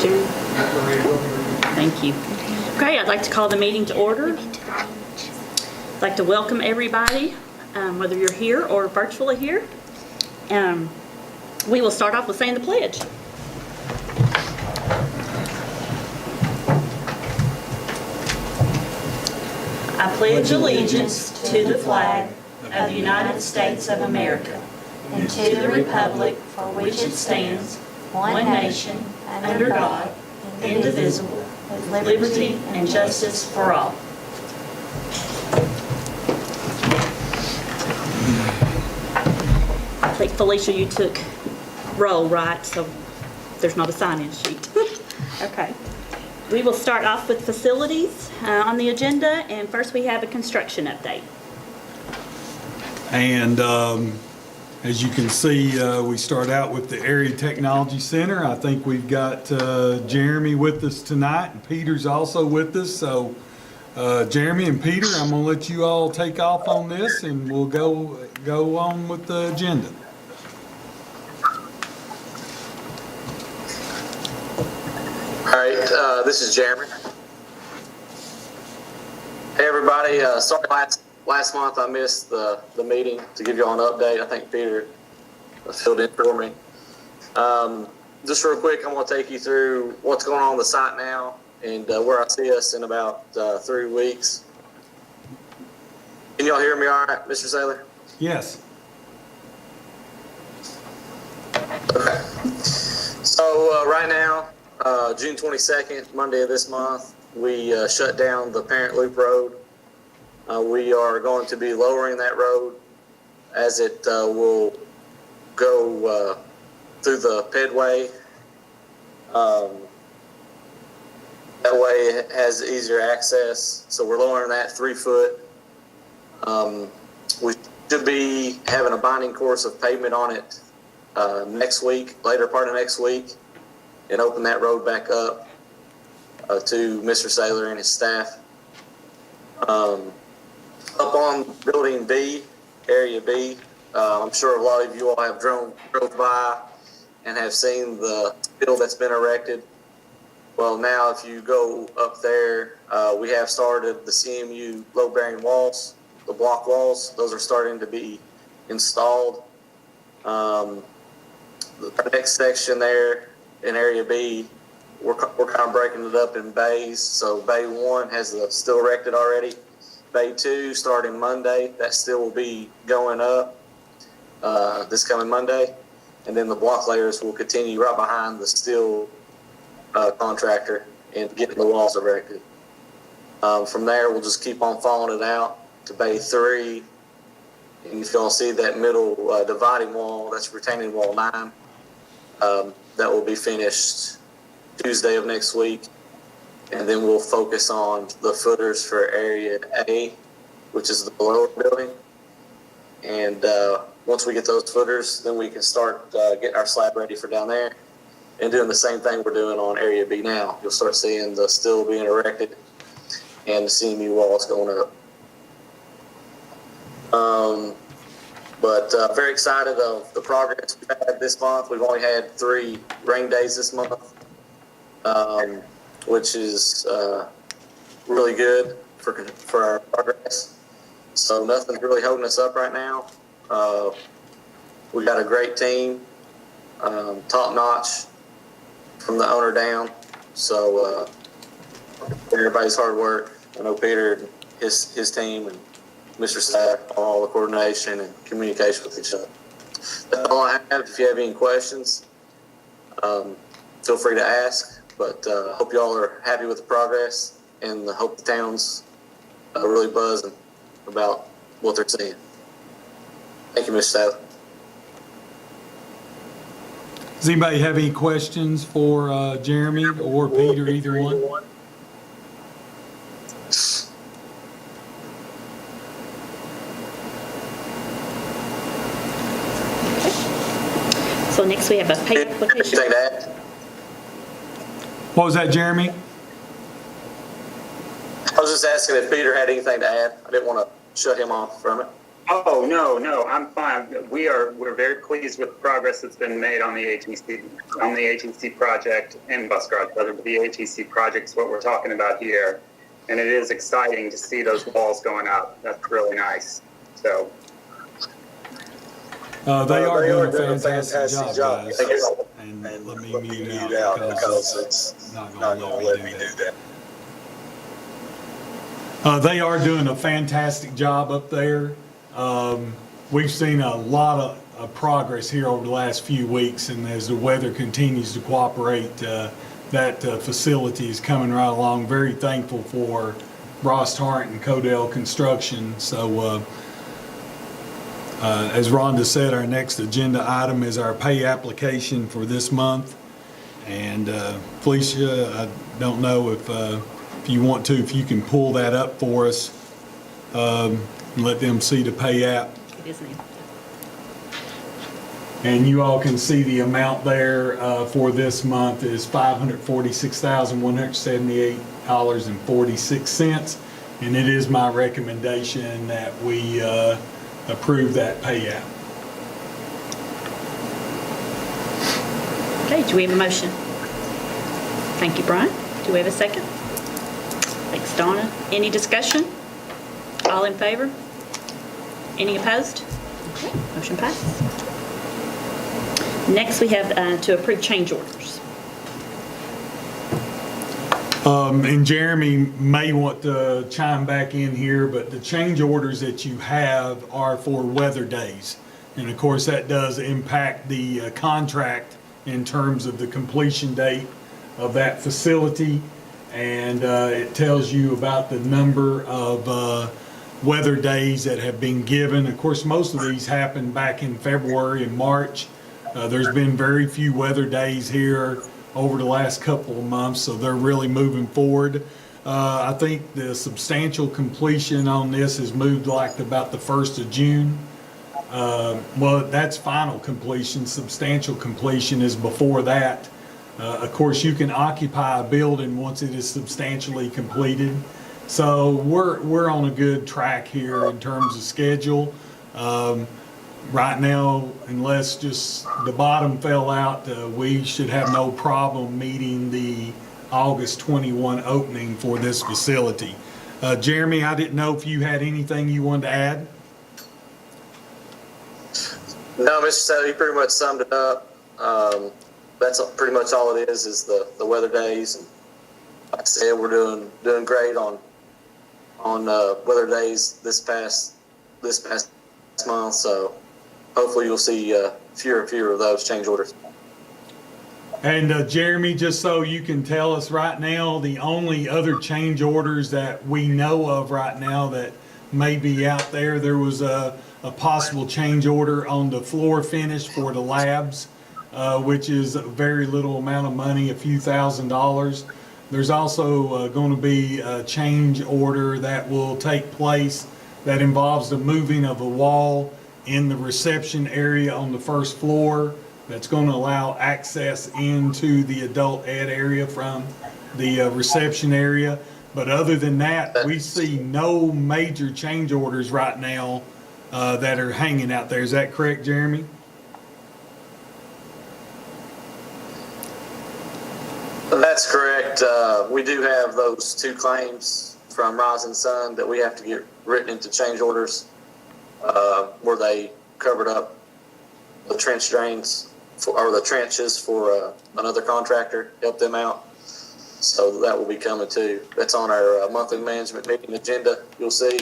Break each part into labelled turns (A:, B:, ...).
A: Jerry? Thank you. Okay, I'd like to call the meeting to order. I'd like to welcome everybody, whether you're here or virtually here. We will start off with saying the pledge. I pledge allegiance to the flag of the United States of America and to the republic for which it stands, one nation, under God, indivisible, with liberty and justice for all. I think, Felicia, you took roll, right? So there's not a sign-in sheet. Okay. We will start off with facilities on the agenda, and first we have a construction update.
B: And as you can see, we start out with the Area Technology Center. I think we've got Jeremy with us tonight, and Peter's also with us. So Jeremy and Peter, I'm going to let you all take off on this, and we'll go on with the agenda.
C: All right, this is Jeremy. Hey everybody, sorry last month I missed the meeting to give you all an update. I think Peter filled in for me. Just real quick, I'm going to take you through what's going on the site now and where I see us in about 3 weeks. Can y'all hear me all right, Mr. Saylor?
B: Yes.
C: Okay. So right now, June 22nd, Monday of this month, we shut down the Parent Loop Road. We are going to be lowering that road as it will go through the pedway. That way it has easier access. So we're lowering that 3 foot. We should be having a binding course of pavement on it next week, later part of next week, and open that road back up to Mr. Saylor and his staff. Up on Building B, Area B, I'm sure a lot of you all have drove by and have seen the field that's been erected. Well, now if you go up there, we have started the CMU load-bearing walls, the block walls. Those are starting to be installed. The next section there in Area B, we're kind of breaking it up in bays. So Bay 1 has the steel erected already. Bay 2 starting Monday, that steel will be going up this coming Monday. And then the block layers will continue right behind the steel contractor and getting the walls erected. From there, we'll just keep on following it out to Bay 3. And if y'all see that middle dividing wall, that's retaining wall 9. That will be finished Tuesday of next week. And then we'll focus on the footers for Area A, which is the lower building. And once we get those footers, then we can start getting our slab ready for down there and doing the same thing we're doing on Area B now. You'll start seeing the steel being erected and the CMU walls going up. But very excited of the progress we've had this month. We've only had 3 rain days this month, which is really good for our progress. So nothing's really holding us up right now. We got a great team, top notch from the owner down. So everybody's hard work. I know Peter and his team and Mr. Staff, all the coordination and communication with each other. That's all I have. If you have any questions, feel free to ask. But I hope you all are happy with the progress, and I hope the town's really buzzing about what they're seeing. Thank you, Mr. Staff.
B: Does anybody have any questions for Jeremy or Peter, either one?
A: So next we have a pay application.
C: Anything to add?
B: What was that, Jeremy?
C: I was just asking if Peter had anything to add. I didn't want to shut him off from it.
D: Oh, no, I'm fine. We're very pleased with the progress that's been made on the ATC project and bus garage, but the ATC project is what we're talking about here. And it is exciting to see those walls going up. That's really nice. So.
B: They are doing a fantastic job, guys. And let me mute out because it's not going to let me do that. They are doing a fantastic job up there. We've seen a lot of progress here over the last few weeks, and as the weather continues to cooperate, that facility is coming right along. Very thankful for Ross Tarrant and Codell Construction. So, as Rhonda said, our next agenda item is our pay application for this month. And Felicia, I don't know if you want to, if you can pull that up for us, and let them see the pay app.
A: It is new.
B: And you all can see the amount there for this month is $546,178.46. And it is my recommendation that we approve that pay app.
A: Okay, do we have a motion? Thank you, Brian. Do we have a second? Thanks, Donna. Any discussion? All in favor? Any opposed? Okay, motion passes. Next, we have to approve change orders.
B: And Jeremy may want to chime back in here, but the change orders that you have are for weather days. And of course, that does impact the contract in terms of the completion date of that facility. And it tells you about the number of weather days that have been given. Of course, most of these happened back in February and March. There's been very few weather days here over the last couple of months, so they're really moving forward. I think the substantial completion on this has moved like about the 1st of June. Well, that's final completion. Substantial completion is before that. Of course, you can occupy a building once it is substantially completed. So we're on a good track here in terms of schedule. Right now, unless just the bottom fell out, we should have no problem meeting the August 21 opening for this facility. Jeremy, I didn't know if you had anything you wanted to add?
C: No, Mr. Sally, you pretty much summed it up. That's pretty much all it is the weather days. And like I said, we're doing great on weather days this past month. So hopefully you'll see fewer and fewer of those change orders.
B: And Jeremy, just so you can tell us right now, the only other change orders that we know of right now that may be out there, there was a possible change order on the floor finish for the labs, which is a very little amount of money, a few $1,000s. There's also going to be a change order that will take place that involves the moving of a wall in the reception area on the first floor. That's going to allow access into the adult ed area from the reception area. But other than that, we see no major change orders right now that are hanging out there. Is that correct, Jeremy?
C: That's correct. We do have those 2 claims from Rising Sun that we have to get written into change orders, where they covered up the trench drains or the trenches for another contractor, help them out. So that will be coming too. That's on our monthly management meeting agenda, you'll see.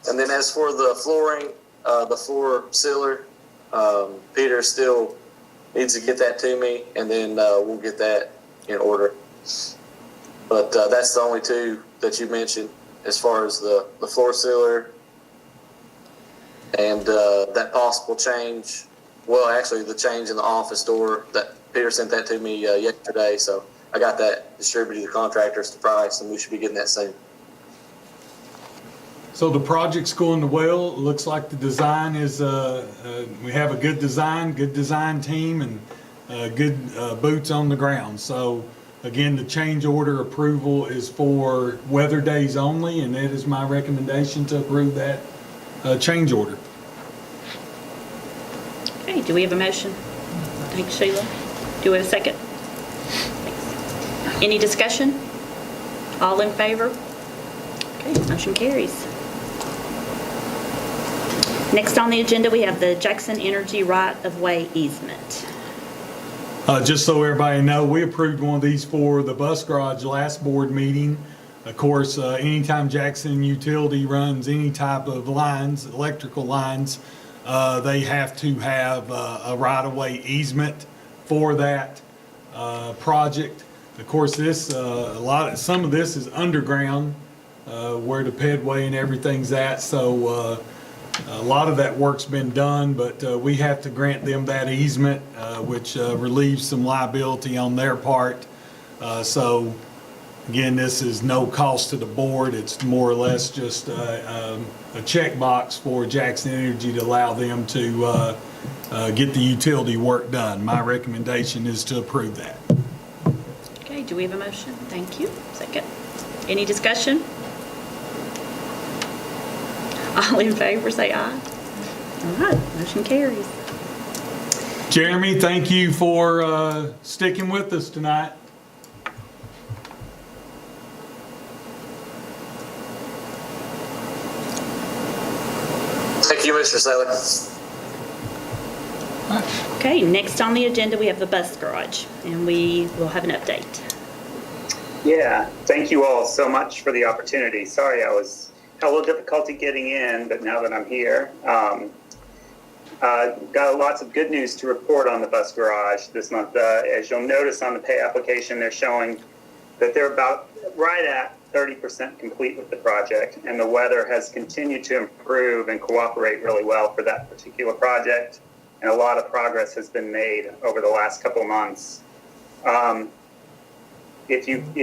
C: And then as for the flooring, the floor sealer, Peter still needs to get that to me, and then we'll get that in order. But that's the only 2 that you mentioned as far as the floor sealer and that possible change. Well, actually, the change in the office door, that Peter sent that to me yesterday, so I got that distributed to the contractors to price, and we should be getting that soon.
B: So the project's going well. It looks like the design is, we have a good design team, and good boots on the ground. So again, the change order approval is for weather days only, and it is my recommendation to approve that change order.
A: Okay, do we have a motion? Thanks, Sheila. Do we have a second? Thanks. Any discussion? All in favor? Okay, motion carries. Next on the agenda, we have the Jackson Energy right-of-way easement.
B: Just so everybody know, we approved one of these for the bus garage last board meeting. Of course, anytime Jackson Utility runs any type of lines, electrical lines, they have to have a right-of-way easement for that project. Of course, some of this is underground, where the pedway and everything's at. So a lot of that work's been done, but we have to grant them that easement, which relieves some liability on their part. So again, this is no cost to the board. It's more or less just a checkbox for Jackson Energy to allow them to get the utility work done. My recommendation is to approve that.
A: Okay, do we have a motion? Thank you. Second. Any discussion? All in favor, say aye. All right, motion carries.
B: Jeremy, thank you for sticking with us tonight.
C: Thank you, Mr. Saylor.
A: Okay, next on the agenda, we have the bus garage, and we will have an update.
D: Yeah, thank you all so much for the opportunity. Sorry, I had a little difficulty getting in, but now that I'm here, got lots of good news to report on the bus garage this month. As you'll notice on the pay application, they're showing that they're about right at 30% complete with the project, and the weather has continued to improve and cooperate really well for that particular project, and a lot of progress has been made over the last couple months. If you've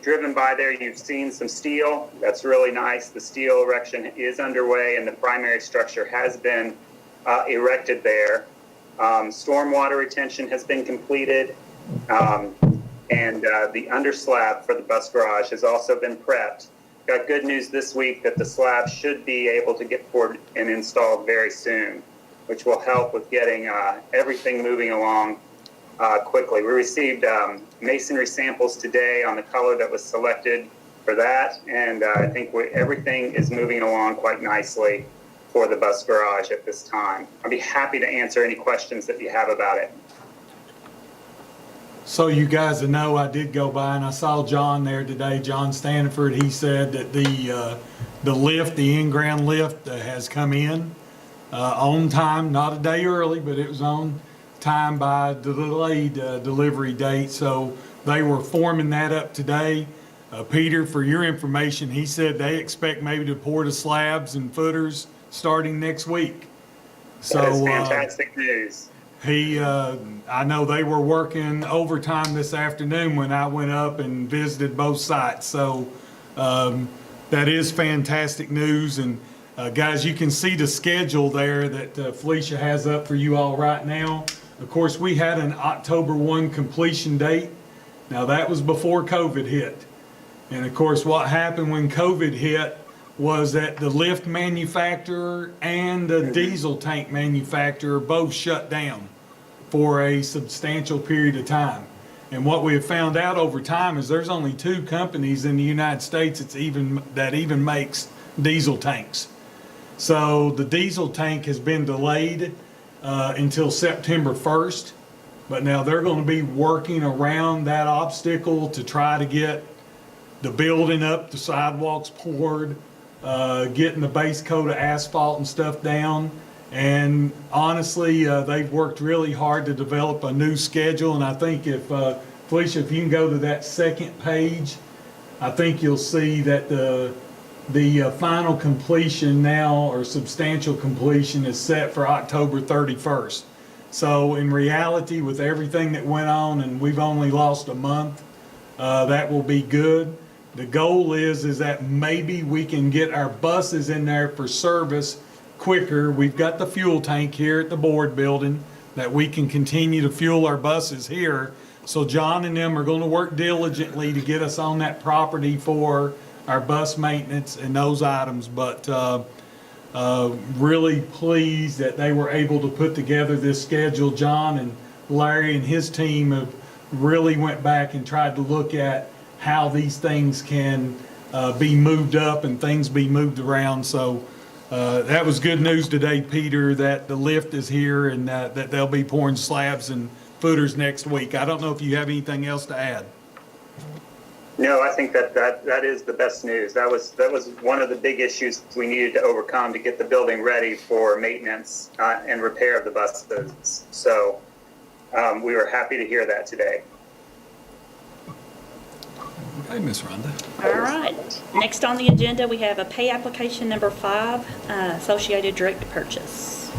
D: driven by there, you've seen some steel. That's really nice. The steel erection is underway, and the primary structure has been erected there. Stormwater retention has been completed, and the underslab for the bus garage has also been prepped. Got good news this week that the slab should be able to get poured and installed very soon, which will help with getting everything moving along quickly. We received masonry samples today on the color that was selected for that, and I think everything is moving along quite nicely for the bus garage at this time. I'll be happy to answer any questions that you have about it.
B: So you guys know, I did go by and I saw John there today, John Stanford. He said that the lift, the in-ground lift has come in on time, not a day early, but it was on time by the delayed delivery date. So they were forming that up today. Peter, for your information, he said they expect maybe to pour the slabs and footers starting next week. So
D: that is fantastic news.
B: I know they were working overtime this afternoon when I went up and visited both sites. So that is fantastic news. And guys, you can see the schedule there that Felicia has up for you all right now. Of course, we had an October 1 completion date. Now that was before COVID hit. And of course, what happened when COVID hit was that the lift manufacturer and the diesel tank manufacturer both shut down for a substantial period of time. And what we have found out over time is there's only 2 companies in the United States that even makes diesel tanks. So the diesel tank has been delayed until September 1st, but now they're going to be working around that obstacle to try to get the building up, the sidewalks poured, getting the base coat of asphalt and stuff down. And honestly, they've worked really hard to develop a new schedule. And I think if, Felicia, if you can go to that second page, I think you'll see that the final completion now, or substantial completion, is set for October 31st. So in reality, with everything that went on, and we've only lost a month, that will be good. The goal is that maybe we can get our buses in there for service quicker. We've got the fuel tank here at the board building that we can continue to fuel our buses here. So John and them are going to work diligently to get us on that property for our bus maintenance and those items. But Really pleased that they were able to put together this schedule. John and Larry and his team have really went back and tried to look at how these things can be moved up and things be moved around. So that was good news today, Peter, that the lift is here and that they'll be pouring slabs and footers next week. I don't know if you have anything else to add.
D: No, I think that is the best news. That was one of the big issues we needed to overcome to get the building ready for maintenance and repair of the buses. So we were happy to hear that today.
B: Okay, Ms. Rhonda.
A: All right. Next on the agenda, we have a pay application number 5, associated direct purchase.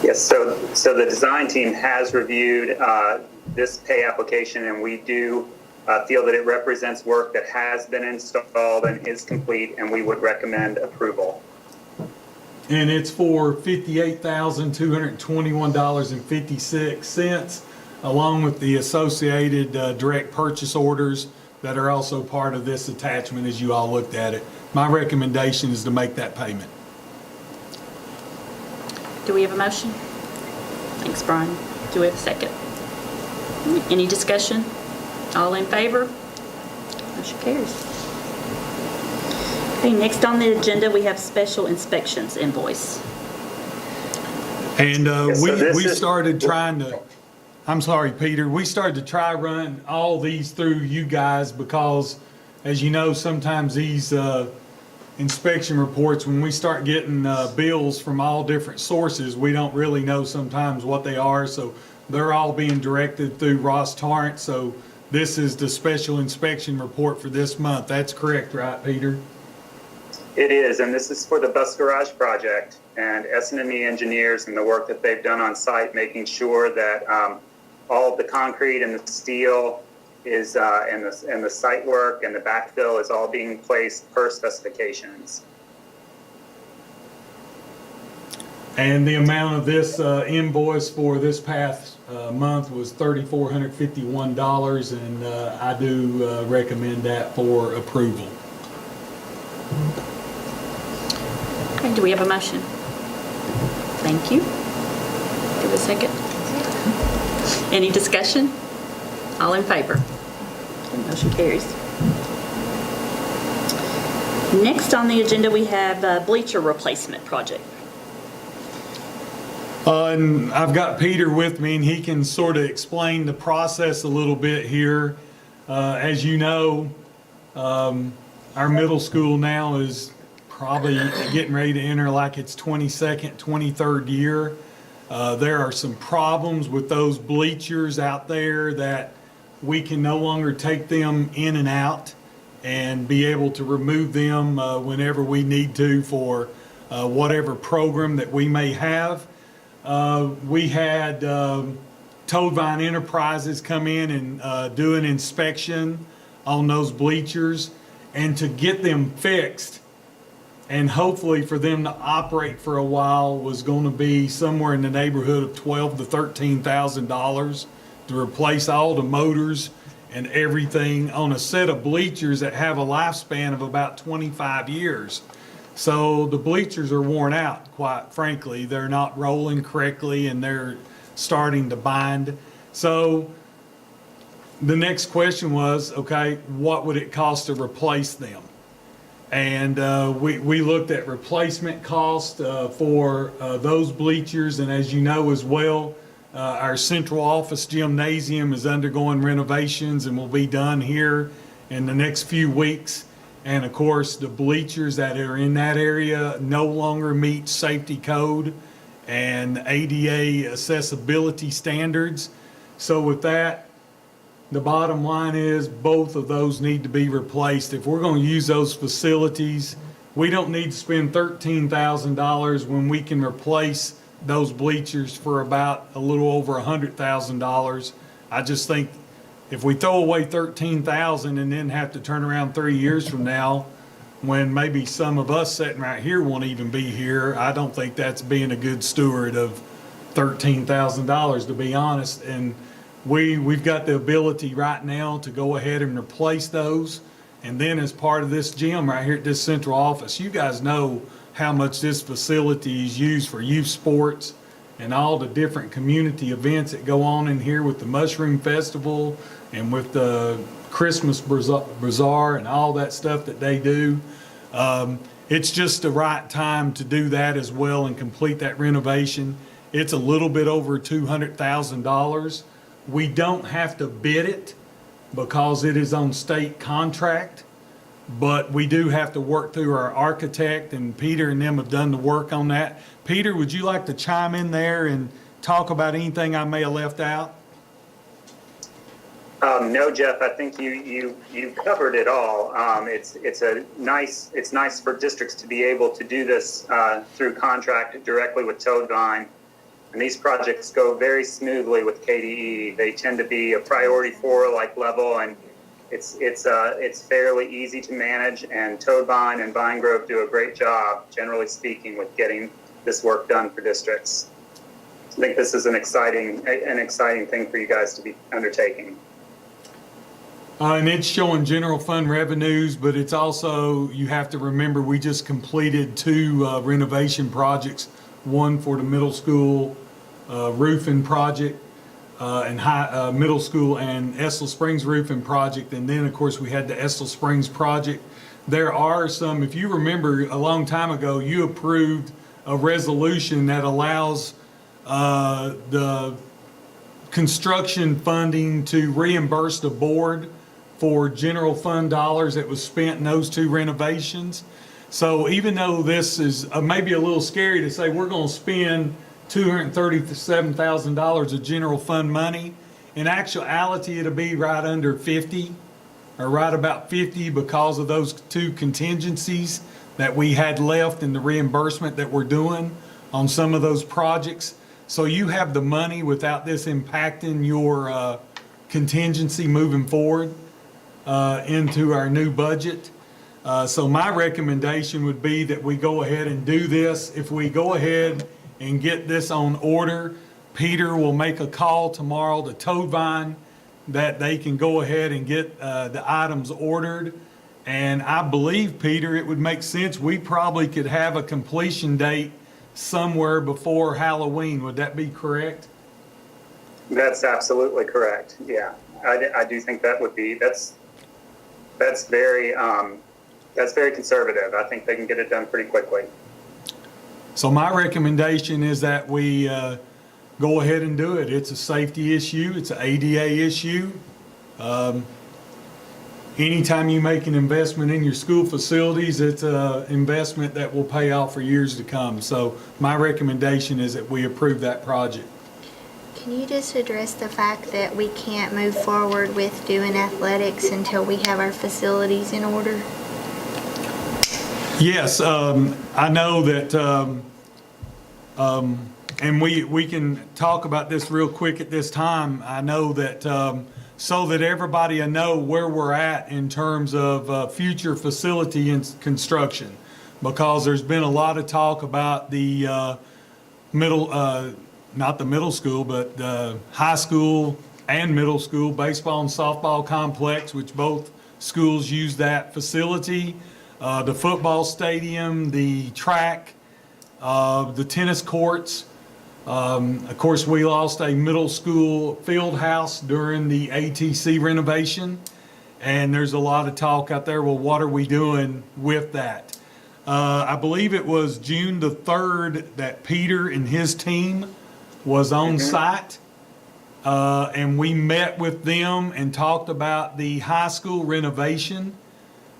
D: Yes, so the design team has reviewed this pay application, and we do feel that it represents work that has been installed and is complete, and we would recommend approval.
B: And it's for $58,221.56, along with the associated direct purchase orders that are also part of this attachment as you all looked at it. My recommendation is to make that payment.
A: Do we have a motion? Thanks, Brian. Do we have a second? Any discussion? All in favor? Motion carries. Okay, next on the agenda, we have special inspections invoice.
B: And we
D: is-
B: started trying to, I'm sorry, Peter, we started to try run all these through you guys because, as you know, sometimes these inspection reports, when we start getting bills from all different sources, we don't really know sometimes what they are. So they're all being directed through Ross Torrance. So this is the special inspection report for this month. That's correct, right, Peter?
D: It is, and this is for the bus garage project and S&ME engineers and the work that they've done on site, making sure that all of the concrete and the steel is and the site work and the backfill is all being placed per specifications.
B: And the amount of this invoice for this past month was $3,451, and I do recommend that for approval.
A: Okay, do we have a motion? Thank you. Do we have a second? Any discussion? All in favor? Okay, motion carries. Next on the agenda, we have a bleacher replacement project.
B: And I've got Peter with me, and he can sort of explain the process a little bit here. As you know, our middle school now is probably getting ready to enter like its 22nd, 23rd year. There are some problems with those bleachers out there that we can no longer take them in and out and be able to remove them whenever we need to for whatever program that we may have. We had Toadvine Enterprises come in and do an inspection on those bleachers, and to get them fixed and hopefully for them to operate for a while was going to be somewhere in the neighborhood of $12,000 to $13,000 to replace all the motors and everything on a set of bleachers that have a lifespan of about 25 years. So the bleachers are worn out, quite frankly. They're not rolling correctly and they're starting to bind. So the next question was, okay, what would it cost to replace them? And we looked at replacement cost for those bleachers. And as you know as well, our central office gymnasium is undergoing renovations and will be done here in the next few weeks. And of course, the bleachers that are in that area no longer meet safety code and ADA accessibility standards. So with that, the bottom line is both of those need to be replaced. If we're going to use those facilities, we don't need to spend $13,000 when we can replace those bleachers for about a little over $100,000. I just think if we throw away $13,000 and then have to turn around 3 years from now, when maybe some of us sitting right here won't even be here, I don't think that's being a good steward of $13,000, to be honest. And we've got the ability right now to go ahead and replace those. And then as part of this gym right here at this central office, you guys know how much this facility is used for youth sports and all the different community events that go on in here with the Mushroom Festival and with the Christmas Bazaar and all that stuff that they do. It's just the right time to do that as well and complete that renovation. It's a little bit over $200,000. We don't have to bid it because it is on state contract, but we do have to work through our architect, and Peter and them have done the work on that. Peter, would you like to chime in there and talk about anything I may have left out?
D: No, Jeff, I think you covered it all. It's nice for districts to be able to do this through contract directly with Toadvine. And these projects go very smoothly with KDE. They tend to be a priority 4 like level, and it's fairly easy to manage. And Toadvine and Vine Grove do a great job, generally speaking, with getting this work done for districts. I think this is an exciting thing for you guys to be undertaking.
B: And it's showing general fund revenues, but it's also, you have to remember, we just completed 2 renovation projects, one for the middle school roofing project and middle school and Estill Springs roofing project. And then, of course, we had the Estill Springs project. There are some, if you remember, a long time ago, you approved a resolution that allows the construction funding to reimburse the board for general fund dollars that was spent in those 2 renovations. So even though this is maybe a little scary to say we're going to spend $237,000 of general fund money, in actuality it'll be right under 50 or right about 50 because of those 2 contingencies that we had left in the reimbursement that we're doing on some of those projects. So you have the money without this impacting your contingency moving forward into our new budget. So my recommendation would be that we go ahead and do this. If we go ahead and get this on order, Peter will make a call tomorrow to Toadvine that they can go ahead and get the items ordered. And I believe, Peter, it would make sense, we probably could have a completion date somewhere before Halloween. Would that be correct?
D: That's absolutely correct. Yeah, I do think that would be, that's very conservative. I think they can get it done pretty quickly.
B: So my recommendation is that we go ahead and do it. It's a safety issue. It's an ADA issue. Anytime you make an investment in your school facilities, it's an investment that will pay off for years to come. So my recommendation is that we approve that project.
E: Can you just address the fact that we can't move forward with doing athletics until we have our facilities in order?
B: Yes, I know that, and we can talk about this real quick at this time. I know that so that everybody will know where we're at in terms of future facility and construction, because there's been a lot of talk about the not the middle school, but the high school and middle school baseball and softball complex, which both schools use that facility. The football stadium, the track, the tennis courts. Of course, we lost a middle school field house during the ATC renovation, and there's a lot of talk out there, well, what are we doing with that? I believe it was June the 3rd that Peter and his team was on site, and we met with them and talked about the high school renovation,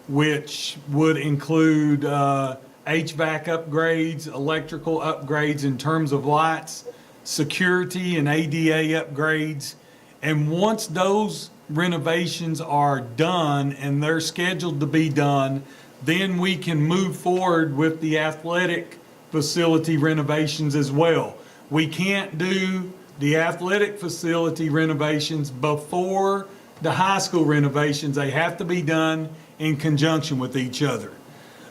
B: which would include HVAC upgrades, electrical upgrades in terms of lights, security and ADA upgrades. And once those renovations are done and they're scheduled to be done, then we can move forward with the athletic facility renovations as well. We can't do the athletic facility renovations before the high school renovations. They have to be done in conjunction with each other.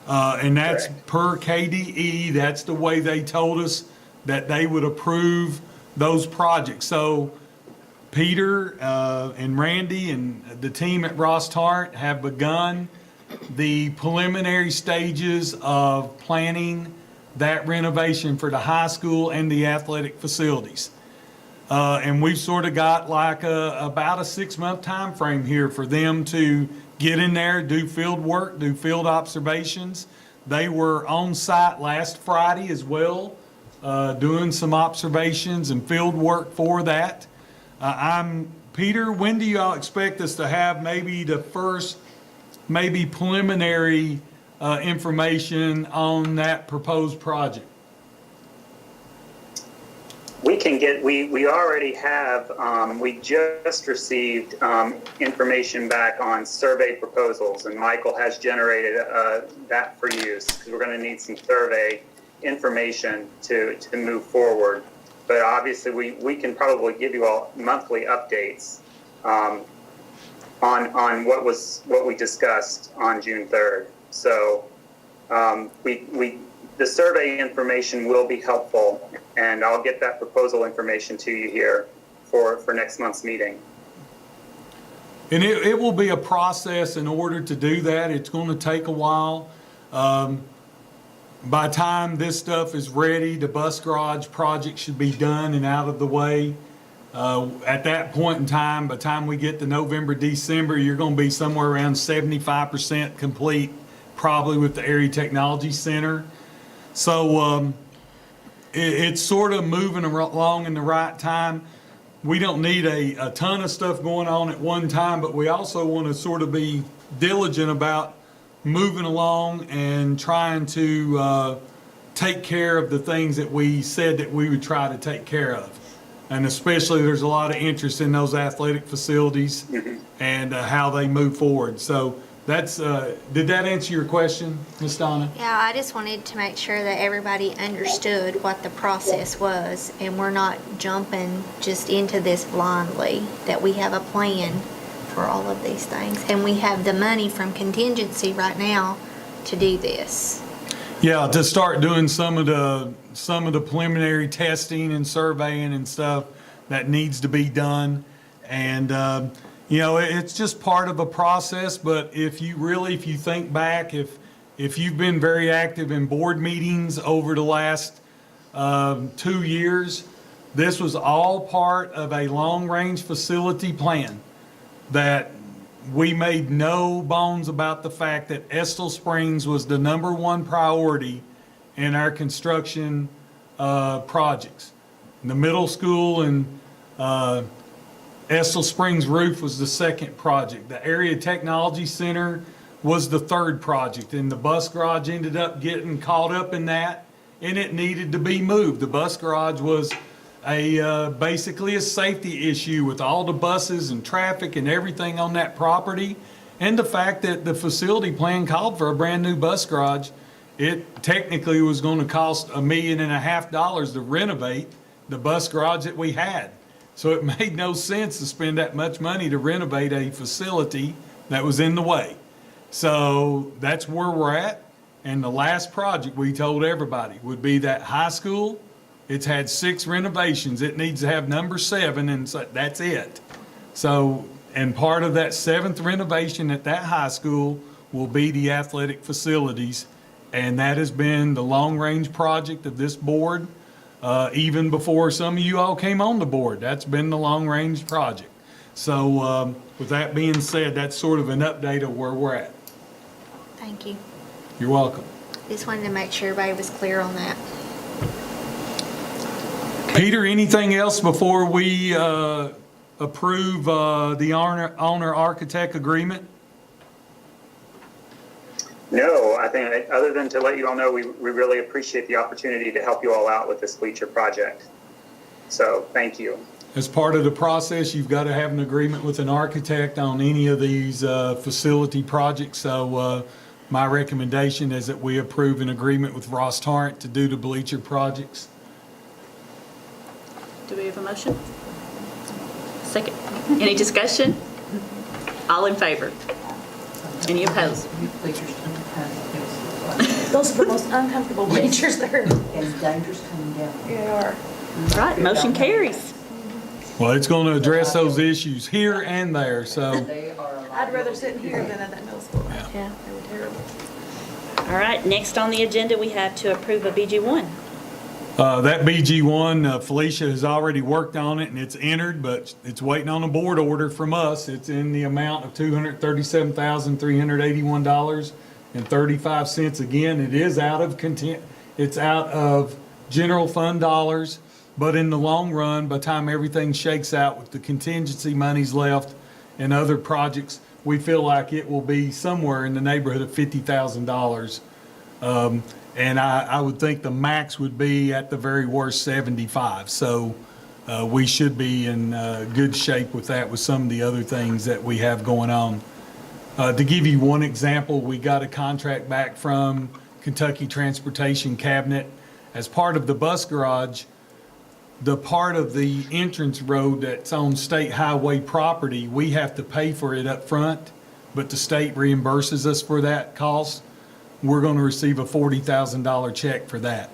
B: And that's per KDE. That's the way they told us that they would approve those projects. So Peter and Randy and the team at Ross Tart have begun the preliminary stages of planning that renovation for the high school and the athletic facilities. And we've sort of got like about a 6-month time frame here for them to get in there, do field work, do field observations. They were on site last Friday as well, doing some observations and field work for that. Peter, when do y'all expect us to have maybe the first, maybe preliminary information on that proposed project?
D: We already have, we just received information back on survey proposals, and Michael has generated that for use, because we're going to need some survey information to move forward. But obviously, we can probably give you all monthly updates on what we discussed on June 3rd. So the survey information will be helpful, and I'll get that proposal information to you here for next month's meeting.
B: And it will be a process in order to do that. It's going to take a while. By the time this stuff is ready, the bus garage project should be done and out of the way. At that point in time, by the time we get to November, December, you're going to be somewhere around 75% complete, probably with the Area Technology Center. So it's sort of moving along in the right time. We don't need a ton of stuff going on at one time, but we also want to sort of be diligent about moving along and trying to take care of the things that we said that we would try to take care of. And especially there's a lot of interest in those athletic facilities and how they move forward. So that's, did that answer your question, Ms. Donna?
E: Yeah, I just wanted to make sure that everybody understood what the process was, and we're not jumping just into this blindly, that we have a plan for all of these things. And we have the money from contingency right now to do this.
B: Yeah, to start doing some of the preliminary testing and surveying and stuff that needs to be done. And, you know, it's just part of a process, but if you think back, if you've been very active in board meetings over the last 2 years, this was all part of a long-range facility plan that we made no bones about the fact that Estill Springs was the #1 priority in our construction projects. The middle school and Estill Springs roof was the second project. The Area Technology Center was the third project, and the bus garage ended up getting caught up in that, and it needed to be moved. The bus garage was basically a safety issue with all the buses and traffic and everything on that property. And the fact that the facility plan called for a brand new bus garage, it technically was going to cost $1.5 million to renovate the bus garage that we had. So it made no sense to spend that much money to renovate a facility that was in the way. So that's where we're at. And the last project we told everybody would be that high school. It's had 6 renovations. It needs to have number 7, and so that's it. So, and part of that 7th renovation at that high school will be the athletic facilities. And that has been the long-range project of this board, even before some of you all came on the board. That's been the long-range project. So with that being said, that's sort of an update of where we're at.
E: Thank you.
B: You're welcome.
E: Just wanted to make sure everybody was clear on that.
B: Peter, anything else before we approve the owner-architect agreement?
D: No, I think other than to let you all know, we really appreciate the opportunity to help you all out with this Bleacher project. So thank you.
B: As part of the process, you've got to have an agreement with an architect on any of these facility projects. So my recommendation is that we approve an agreement with Ross Tarrant to do the Bleacher projects.
A: Do we have a motion? Second. Any discussion? All in favor? Any opposed? Those are the most uncomfortable bleachers there.
F: And dangerous coming down.
A: They are. Right, motion carries.
B: Well, it's going to address those issues here and there, so.
F: I'd rather sit in here than at that middle school.
E: Yeah.
F: They were terrible.
A: All right, next on the agenda, we have to approve a BG1.
B: That BG1, Felicia has already worked on it and it's entered, but it's waiting on a board order from us. It's in the amount of $237,381.35. Again, it is it's out of general fund dollars, but in the long run, by the time everything shakes out with the contingency monies left and other projects, we feel like it will be somewhere in the neighborhood of $50,000. And I would think the max would be at the very worst 75. So we should be in good shape with that with some of the other things that we have going on. To give you one example, we got a contract back from Kentucky Transportation Cabinet. As part of the bus garage, the part of the entrance road that's on state highway property, we have to pay for it up front, but the state reimburses us for that cost. We're going to receive a $40,000 check for that.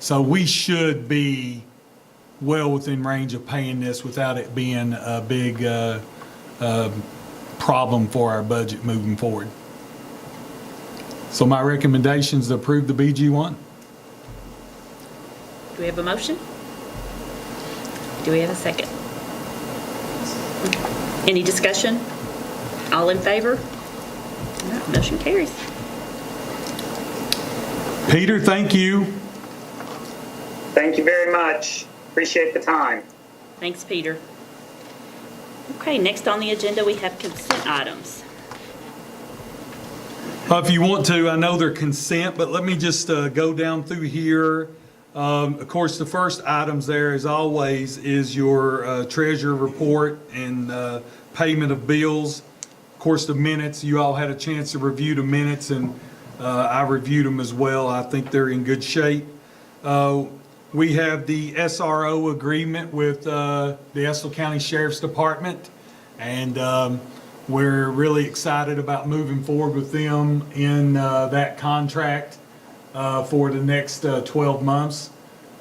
B: So we should be well within range of paying this without it being a big problem for our budget moving forward. So my recommendation is to approve the BG1.
A: Do we have a motion? Do we have a second? Any discussion? All in favor? All right, motion carries.
B: Peter, thank you.
D: Thank you very much. Appreciate the time.
A: Thanks, Peter. Okay, next on the agenda, we have consent items.
B: If you want to, I know they're consent, but let me just go down through here. Of course, the first items there, as always, is your treasurer report and payment of bills. Of course, the minutes, you all had a chance to review the minutes, and I reviewed them as well. I think they're in good shape. We have the SRO agreement with the Estill County Sheriff's Department, and we're really excited about moving forward with them in that contract for the next 12 months.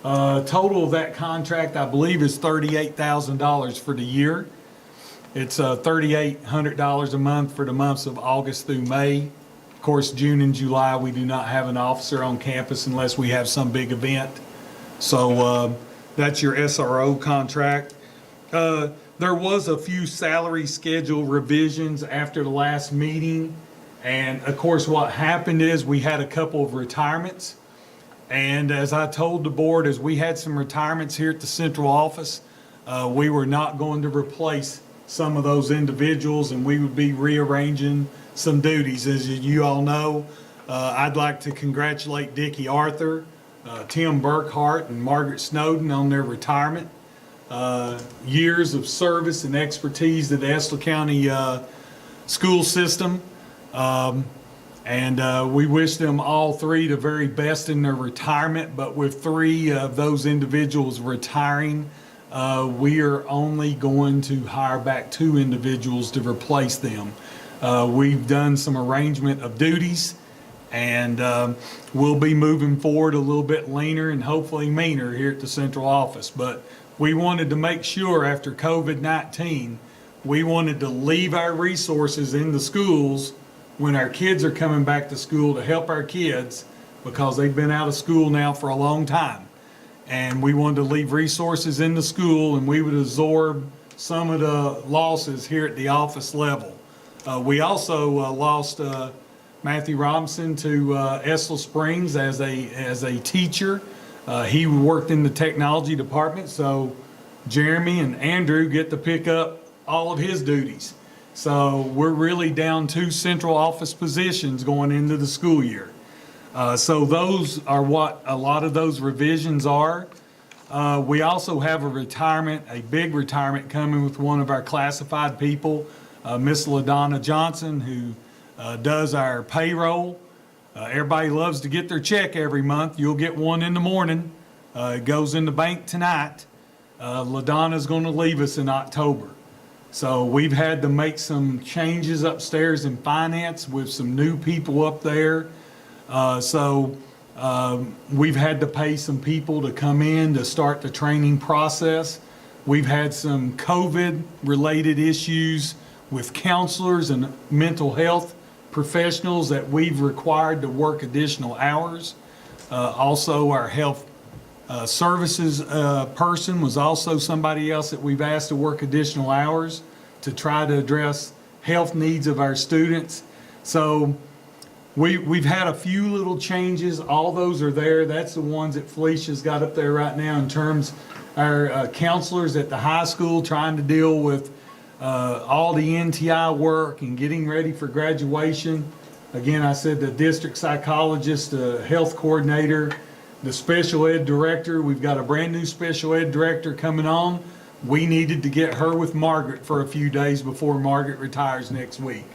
B: Total of that contract, I believe, is $38,000 for the year. It's $3,800 a month for the months of August through May. Of course, June and July, we do not have an officer on campus unless we have some big event. So that's your SRO contract. There was a few salary schedule revisions after the last meeting. And of course, what happened is we had a couple of retirements. And as I told the board, as we had some retirements here at the central office, we were not going to replace some of those individuals, and we would be rearranging some duties. As you all know, I'd like to congratulate Dickie Arthur, Tim Burkhart, and Margaret Snowden on their retirement. Years of service and expertise to the Estill County school system. And we wish them all three the very best in their retirement. But with three of those individuals retiring, we are only going to hire back two individuals to replace them. We've done some arrangement of duties, and we'll be moving forward a little bit leaner and hopefully meaner here at the central office. But we wanted to make sure after COVID-19, we wanted to leave our resources in the schools when our kids are coming back to school to help our kids, because they've been out of school now for a long time. And we wanted to leave resources in the school, and we would absorb some of the losses here at the office level. We also lost Matthew Robinson to Estill Springs as a teacher. He worked in the technology department, so Jeremy and Andrew get to pick up all of his duties. So we're really down two central office positions going into the school year. So those are what a lot of those revisions are. We also have a big retirement coming with one of our classified people, Miss LaDonna Johnson, who does our payroll. Everybody loves to get their check every month. You'll get one in the morning. It goes in the bank tonight. LaDonna's going to leave us in October. So we've had to make some changes upstairs in finance with some new people up there. So we've had to pay some people to come in to start the training process. We've had some COVID-related issues with counselors and mental health professionals that we've required to work additional hours. Also, our health services person was also somebody else that we've asked to work additional hours to try to address health needs of our students. So we've had a few little changes. All those are there. That's the ones that Felicia's got up there right now in terms our counselors at the high school trying to deal with all the NTI work and getting ready for graduation. Again, I said the district psychologist, the health coordinator, the special ed director. We've got a brand new special ed director coming on. We needed to get her with Margaret for a few days before Margaret retires next week.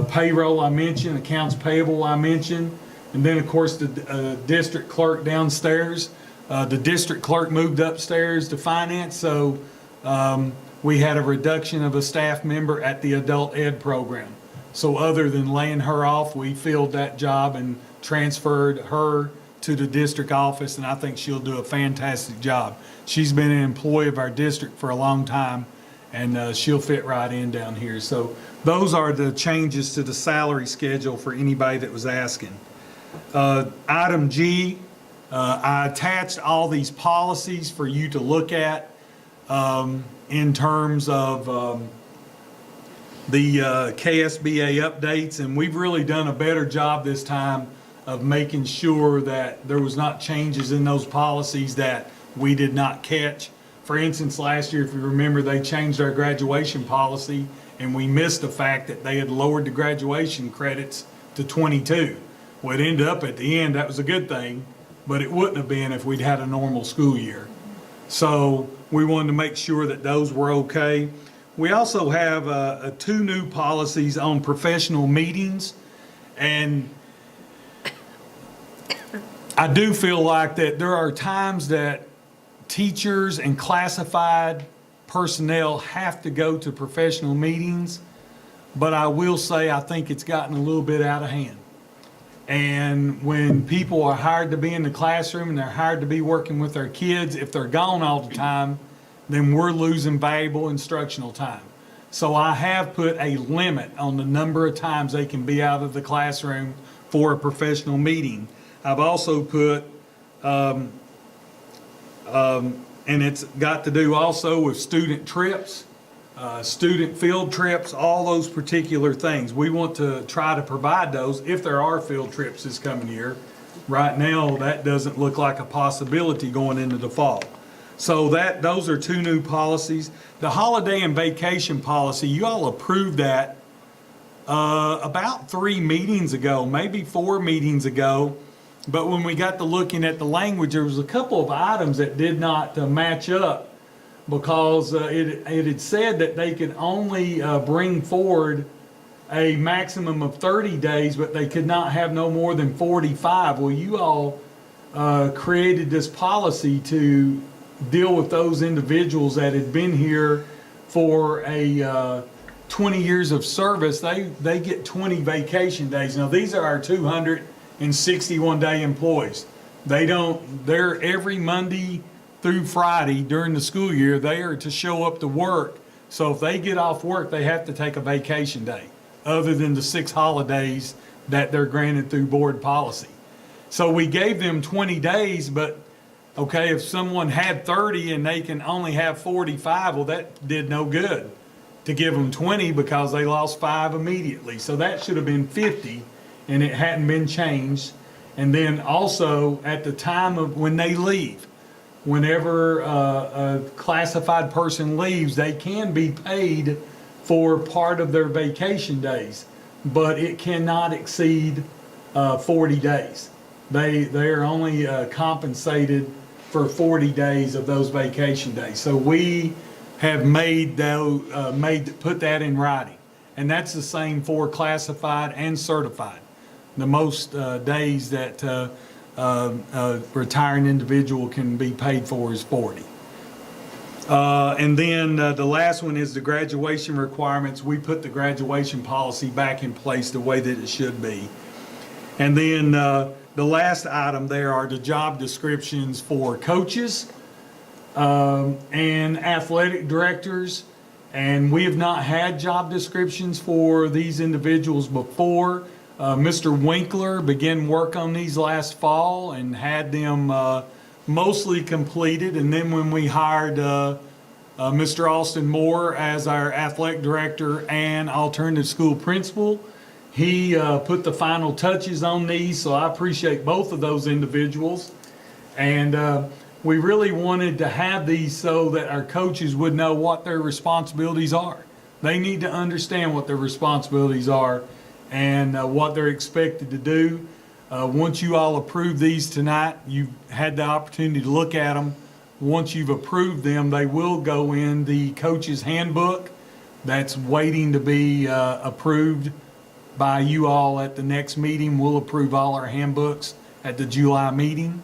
B: Payroll I mentioned, accounts payable I mentioned, and then of course the district clerk downstairs. The district clerk moved upstairs to finance, so we had a reduction of a staff member at the adult ed program. So other than laying her off, we filled that job and transferred her to the district office, and I think she'll do a fantastic job. She's been an employee of our district for a long time, and she'll fit right in down here. So those are the changes to the salary schedule for anybody that was asking. Item G, I attached all these policies for you to look at in terms of the KSBA updates, and we've really done a better job this time of making sure that there was not changes in those policies that we did not catch. For instance, last year, if you remember, they changed our graduation policy, and we missed the fact that they had lowered the graduation credits to 22. Well, it ended up at the end, that was a good thing, but it wouldn't have been if we'd had a normal school year. So we wanted to make sure that those were okay. We also have 2 new policies on professional meetings, and I do feel like that there are times that teachers and classified personnel have to go to professional meetings, but I will say I think it's gotten a little bit out of hand. And when people are hired to be in the classroom and they're hired to be working with our kids, if they're gone all the time, then we're losing valuable instructional time. So I have put a limit on the number of times they can be out of the classroom for a professional meeting. I've also put, and it's got to do also with student trips, student field trips, all those particular things. We want to try to provide those if there are field trips this coming year. Right now, that doesn't look like a possibility going into the fall. So those are 2 new policies. The holiday and vacation policy, you all approved that about 3 meetings ago, maybe 4 meetings ago. But when we got to looking at the language, there was a couple of items that did not match up, because it had said that they could only bring forward a maximum of 30 days, but they could not have no more than 45. Well, you all created this policy to deal with those individuals that had been here for a 20 years of service. They get 20 vacation days. Now, these are our 261-day employees. They're every Monday through Friday during the school year, they are to show up to work. So if they get off work, they have to take a vacation day, other than the 6 holidays that they're granted through board policy. So we gave them 20 days, but okay, if someone had 30 and they can only have 45, well, that did no good to give them 20, because they lost 5 immediately. So that should have been 50, and it hadn't been changed. And then also at the time of when they leave, whenever a classified person leaves, they can be paid for part of their vacation days, but it cannot exceed 40 days. They are only compensated for 40 days of those vacation days. So we have put that in writing, and that's the same for classified and certified. The most days that a retiring individual can be paid for is 40. And then the last one is the graduation requirements. We put the graduation policy back in place the way that it should be. And then the last item there are the job descriptions for coaches. and athletic directors. And we have not had job descriptions for these individuals before. Mr. Winkler began work on these last fall and had them mostly completed. And then when we hired Mr. Austin Moore as our athletic director and alternative school principal, he put the final touches on these. So I appreciate both of those individuals. And we really wanted to have these so that our coaches would know what their responsibilities are. They need to understand what their responsibilities are and what they're expected to do. Once you all approve these tonight, you've had the opportunity to look at them. Once you've approved them, they will go in the coach's handbook that's waiting to be approved by you all at the next meeting. We'll approve all our handbooks at the July meeting.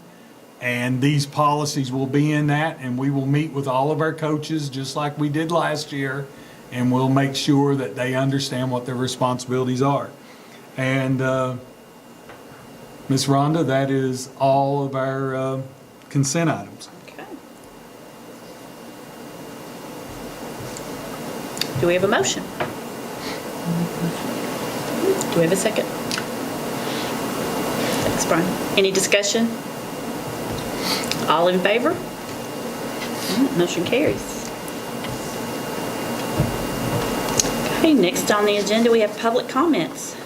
B: And these policies will be in that, and we will meet with all of our coaches just like we did last year, and we'll make sure that they understand what their responsibilities are. And Ms. Rhonda, that is all of our consent items.
A: Okay. Do we have a motion? Do we have a second? Thanks, Brian. Any discussion? All in favor? Motion carries. Okay, next on the agenda, we have public comments.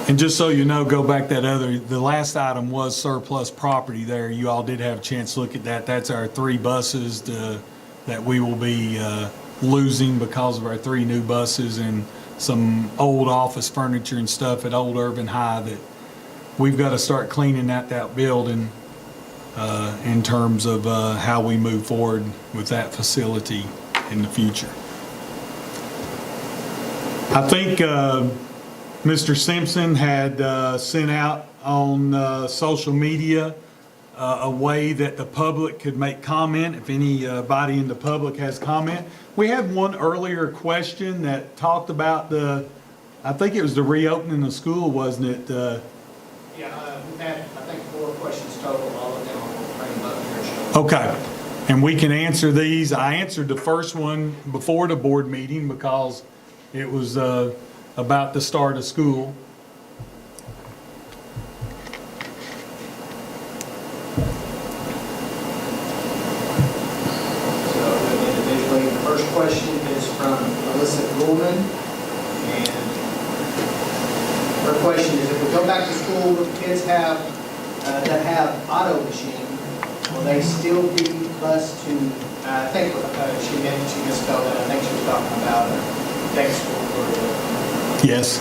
B: And just so you know, go back the last item was surplus property there. You all did have a chance to look at that. That's our 3 buses that we will be losing because of our 3 new buses and some old office furniture and stuff at Old Urban High that we've got to start cleaning out that building in terms of how we move forward with that facility in the future. I think Mr. Simpson had sent out on social media a way that the public could make comment if anybody in the public has comment. We had one earlier question that talked about I think it was the reopening of school, wasn't it?
G: Yeah, we've had, I think, 4 questions total, all of them will bring them up here.
B: Okay, and we can answer these. I answered the first one before the board meeting because it was about the start of school.
G: So, individually, the first question is from Melissa Goldman, and her question is, if we go back to school with kids that have auto machine, will they still be bused to, I think she misspelled that, I think she was talking about day school for
B: Yes.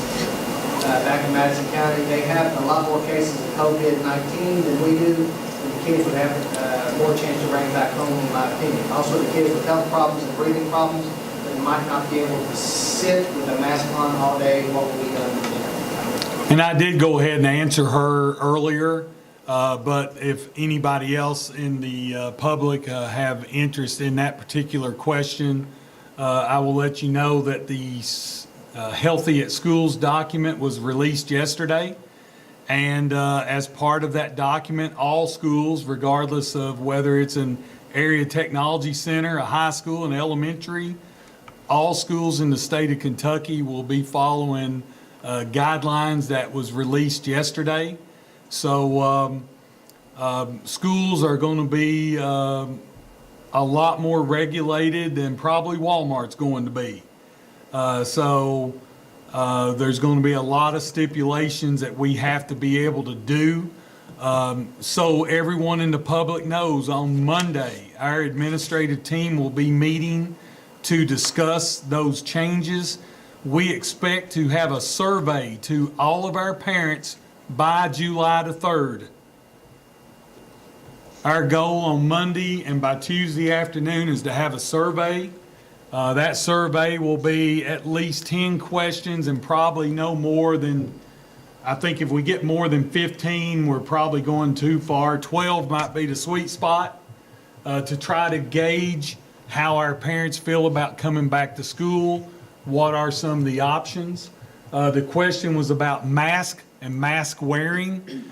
G: back in Madison County. They have a lot more cases of COVID-19 than we do, and the kids would have more chance to bring it back home, in my opinion. Also, the kids with health problems and breathing problems, they might not be able to sit with a mask on all day. What will be done with them?
B: And I did go ahead and answer her earlier, but if anybody else in the public have interest in that particular question, I will let you know that the Healthy at Schools document was released yesterday. And as part of that document, all schools, regardless of whether it's an area technology center, a high school, an elementary, all schools in the state of Kentucky will be following guidelines that was released yesterday. So schools are going to be a lot more regulated than probably Walmart's going to be. So there's going to be a lot of stipulations that we have to be able to do. So everyone in the public knows, on Monday, our administrative team will be meeting to discuss those changes. We expect to have a survey to all of our parents by July the 3rd. Our goal on Monday and by Tuesday afternoon is to have a survey. That survey will be at least 10 questions and probably no more than, I think if we get more than 15, we're probably going too far. 12 might be the sweet spot to try to gauge how our parents feel about coming back to school. What are some of the options? The question was about mask and mask wearing.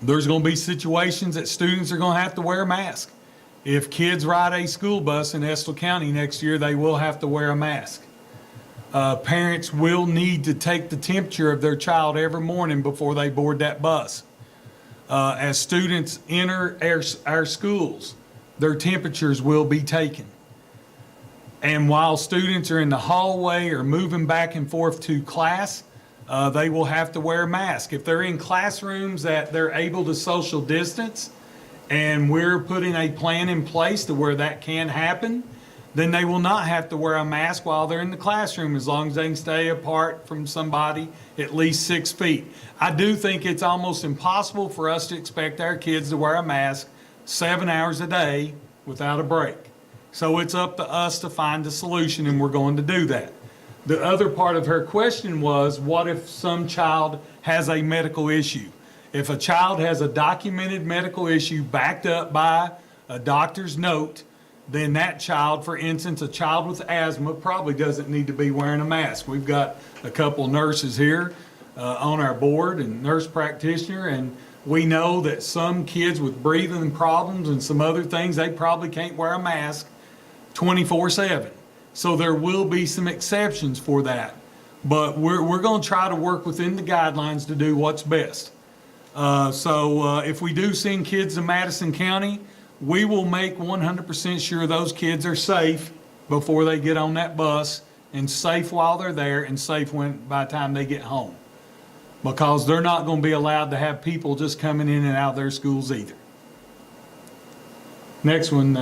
B: There's going to be situations that students are going to have to wear a mask. If kids ride a school bus in Estill County next year, they will have to wear a mask. Parents will need to take the temperature of their child every morning before they board that bus. As students enter our schools, their temperatures will be taken. And while students are in the hallway or moving back and forth to class, they will have to wear a mask. If they're in classrooms that they're able to social distance, and we're putting a plan in place to where that can happen, then they will not have to wear a mask while they're in the classroom, as long as they can stay apart from somebody at least 6 feet. I do think it's almost impossible for us to expect our kids to wear a mask 7 hours a day without a break. So it's up to us to find a solution, and we're going to do that. The other part of her question was, what if some child has a medical issue? If a child has a documented medical issue backed up by a doctor's note, then that child, for instance, a child with asthma probably doesn't need to be wearing a mask. We've got a couple nurses here on our board and nurse practitioner, and we know that some kids with breathing problems and some other things, they probably can't wear a mask 24/7. So there will be some exceptions for that. But we're going to try to work within the guidelines to do what's best. So if we do send kids to Madison County, we will make 100% sure those kids are safe before they get on that bus, and safe while they're there, and safe by the time they get home. Because they're not going to be allowed to have people just coming in and out of their schools either. Next one,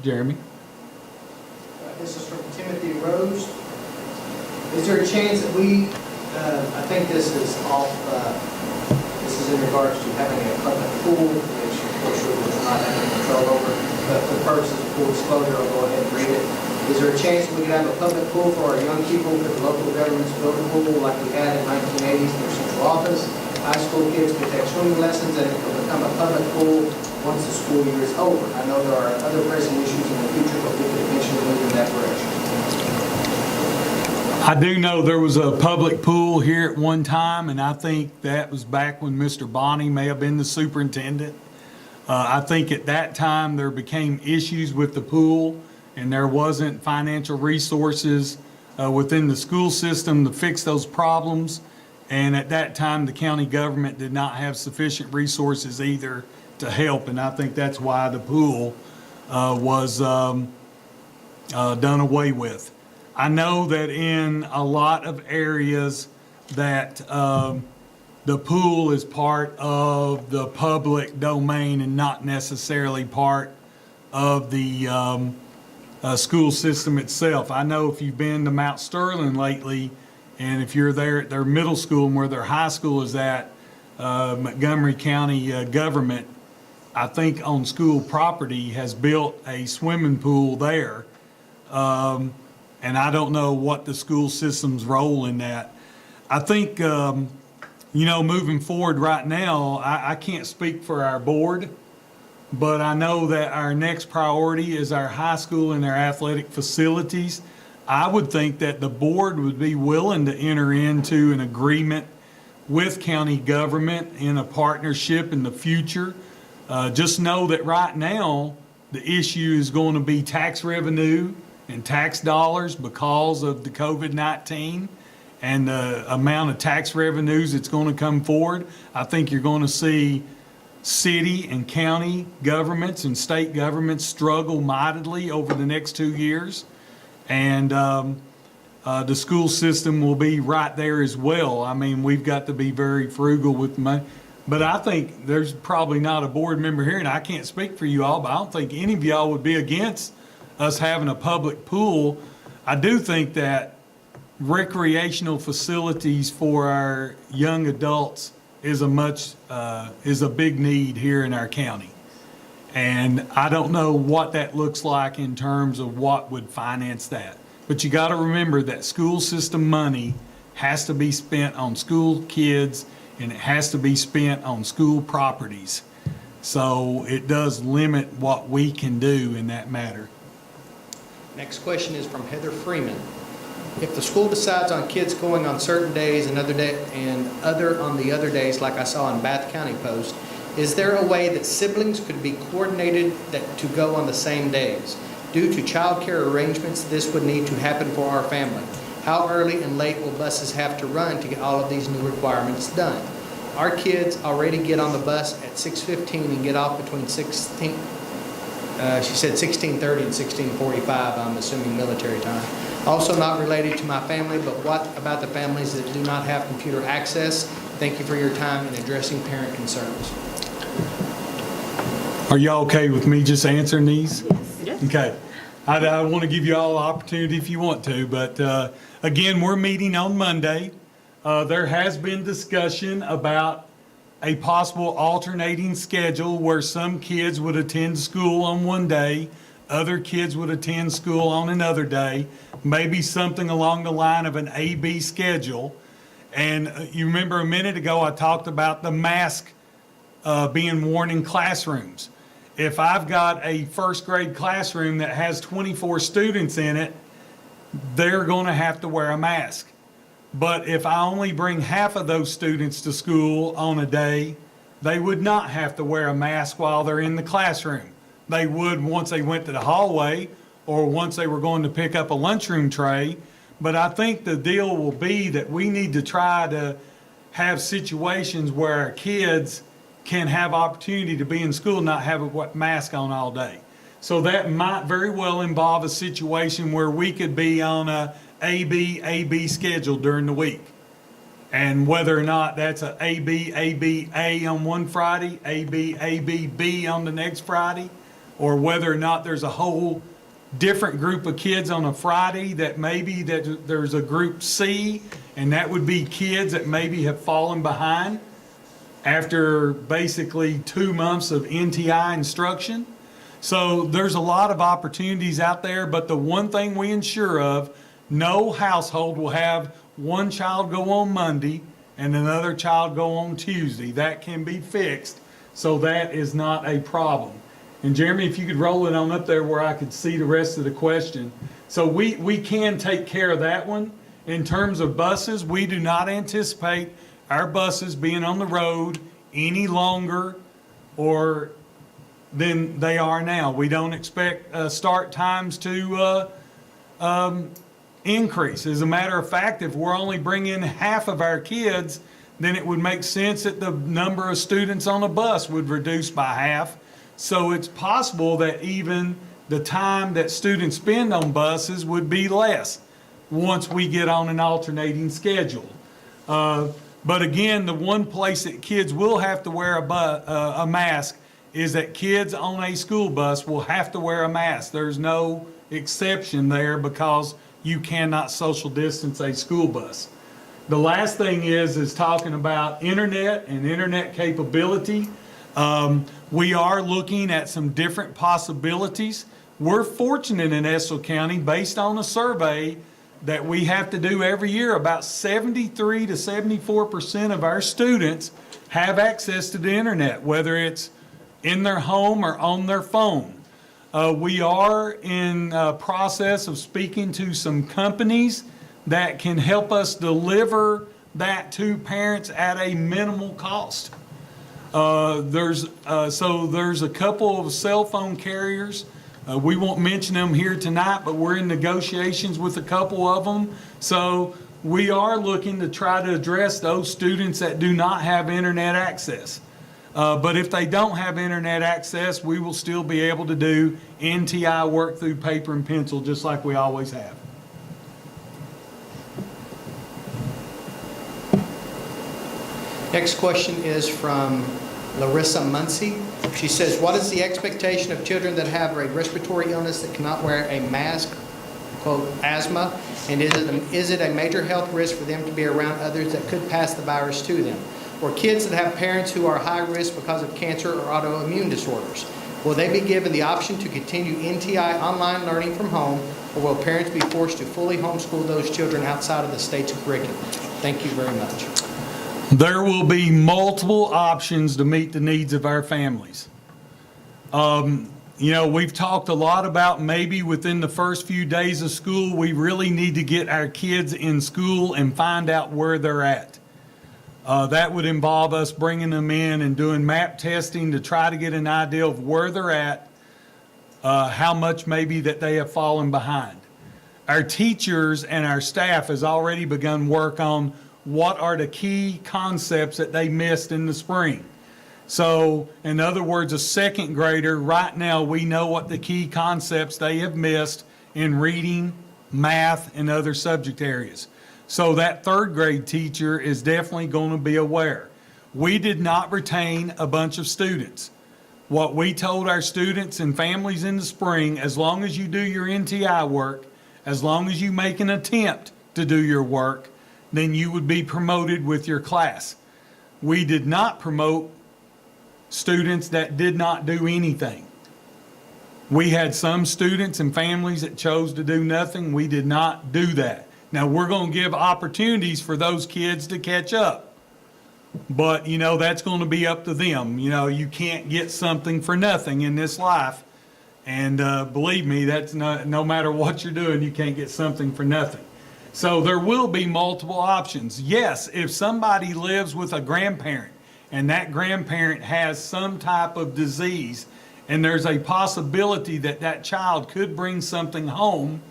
B: Jeremy.
G: This is from Timothy Rose. Is there a chance that we, I think this is off, this is in regards to having a public pool, which of course we will not have any control over, but for the purposes of full disclosure, I'll go ahead and read it. Is there a chance we could have a public pool for our young people, for the local government's building pool like we had in 1980s in their central office? High school kids could take swimming lessons, and it could become a public pool once the school year is over. I know there are other pressing issues in the future, but we could eventually move in that direction.
B: I do know there was a public pool here at one time, and I think that was back when Mr. Bonney may have been the superintendent. I think at that time there became issues with the pool, and there wasn't financial resources within the school system to fix those problems. And at that time, the county government did not have sufficient resources either to help, and I think that's why the pool was done away with. I know that in a lot of areas that the pool is part of the public domain and not necessarily part of the school system itself. I know if you've been to Mount Sterling lately, and if you're there at their middle school and where their high school is at, Montgomery County government, I think on school property, has built a swimming pool there. And I don't know what the school system's role in that. I think, moving forward right now, I can't speak for our board, but I know that our next priority is our high school and their athletic facilities. I would think that the board would be willing to enter into an agreement with county government in a partnership in the future. Just know that right now, the issue is going to be tax revenue and tax dollars because of the COVID-19 and the amount of tax revenues that's going to come forward. I think you're going to see city and county governments and state governments struggle mightily over the next 2 years. And the school system will be right there as well. I mean, we've got to be very frugal with money. But I think there's probably not a board member here, and I can't speak for you all, but I don't think any of y'all would be against us having a public pool. I do think that recreational facilities for our young adults is a big need here in our county. And I don't know what that looks like in terms of what would finance that. But you got to remember that school system money has to be spent on school kids, and it has to be spent on school properties. So it does limit what we can do in that matter.
G: Next question is from Heather Freeman. If the school decides on kids going on certain days and other on the other days, like I saw in Bath County Post, Is there a way that siblings could be coordinated to go on the same days? Due to childcare arrangements, this would need to happen for our family. How early and late will buses have to run to get all of these new requirements done? Our kids already get on the bus at 6:15 and get off between 16, she said 16:30 and 16:45, I'm assuming military time. Also not related to my family, but what about the families that do not have computer access? Thank you for your time in addressing parent concerns.
B: Are y'all okay with me just answering these?
A: Yes.
B: Okay. I want to give you all the opportunity if you want to, but again, we're meeting on Monday. There has been discussion about a possible alternating schedule where some kids would attend school on one day, other kids would attend school on another day, maybe something along the line of an A-B schedule. And you remember a minute ago I talked about the mask being worn in classrooms. If I've got a first grade classroom that has 24 students in it, they're going to have to wear a mask. But if I only bring half of those students to school on a day, they would not have to wear a mask while they're in the classroom. They would once they went to the hallway or once they were going to pick up a lunchroom tray. But I think the deal will be that we need to try to have situations where our kids can have opportunity to be in school, not have a mask on all day. So that might very well involve a situation where we could be on a A-B schedule during the week. And whether or not that's a A on one Friday, B on the next Friday, or whether or not there's a whole different group of kids on a Friday that maybe that there's a group C, and that would be kids that maybe have fallen behind after basically 2 months of NTI instruction. So there's a lot of opportunities out there, but the one thing we ensure of, no household will have one child go on Monday and another child go on Tuesday. That can be fixed, so that is not a problem. And Jeremy, if you could roll it on up there where I could see the rest of the question. So we can take care of that one. In terms of buses, we do not anticipate our buses being on the road any longer or than they are now. We don't expect start times to increase. As a matter of fact, if we're only bringing half of our kids, then it would make sense that the number of students on a bus would reduce by half. So it's possible that even the time that students spend on buses would be less once we get on an alternating schedule. But again, the one place that kids will have to wear a mask is that kids on a school bus will have to wear a mask. There's no exception there because you cannot social distance a school bus. The last thing is talking about internet and internet capability. We are looking at some different possibilities. We're fortunate in Estill County, based on a survey that we have to do every year, about 73 to 74% of our students have access to the internet, whether it's in their home or on their phone. We are in process of speaking to some companies that can help us deliver that to parents at a minimal cost. There's a couple of cell phone carriers. We won't mention them here tonight, but we're in negotiations with a couple of them. So we are looking to try to address those students that do not have internet access. But if they don't have internet access, we will still be able to do NTI work through paper and pencil just like we always have.
G: Next question is from Larissa Muncie. She says, what is the expectation of children that have a respiratory illness that cannot wear a mask, quote, asthma, and is it a major health risk for them to be around others that could pass the virus to them? Or kids that have parents who are high risk because of cancer or autoimmune disorders? Will they be given the option to continue NTI online learning from home, or will parents be forced to fully homeschool those children outside of the state's curriculum? Thank you very much.
B: There will be multiple options to meet the needs of our families. We've talked a lot about maybe within the first few days of school, we really need to get our kids in school and find out where they're at. That would involve us bringing them in and doing map testing to try to get an idea of where they're at, how much maybe that they have fallen behind. Our teachers and our staff has already begun work on what are the key concepts that they missed in the spring. So, in other words, a second grader, right now, we know what the key concepts they have missed in reading, math, and other subject areas. So that third grade teacher is definitely going to be aware. We did not retain a bunch of students. What we told our students and families in the spring, as long as you do your NTI work, as long as you make an attempt to do your work, then you would be promoted with your class. We did not promote students that did not do anything. We had some students and families that chose to do nothing. We did not do that. Now, we're going to give opportunities for those kids to catch up. But, you know, that's going to be up to them. You know, you can't get something for nothing in this life. And believe me, that's not, no matter what you're doing, you can't get something for nothing. So there will be multiple options. Yes, if somebody lives with a grandparent and that grandparent has some type of disease and there's a possibility that that child could bring something home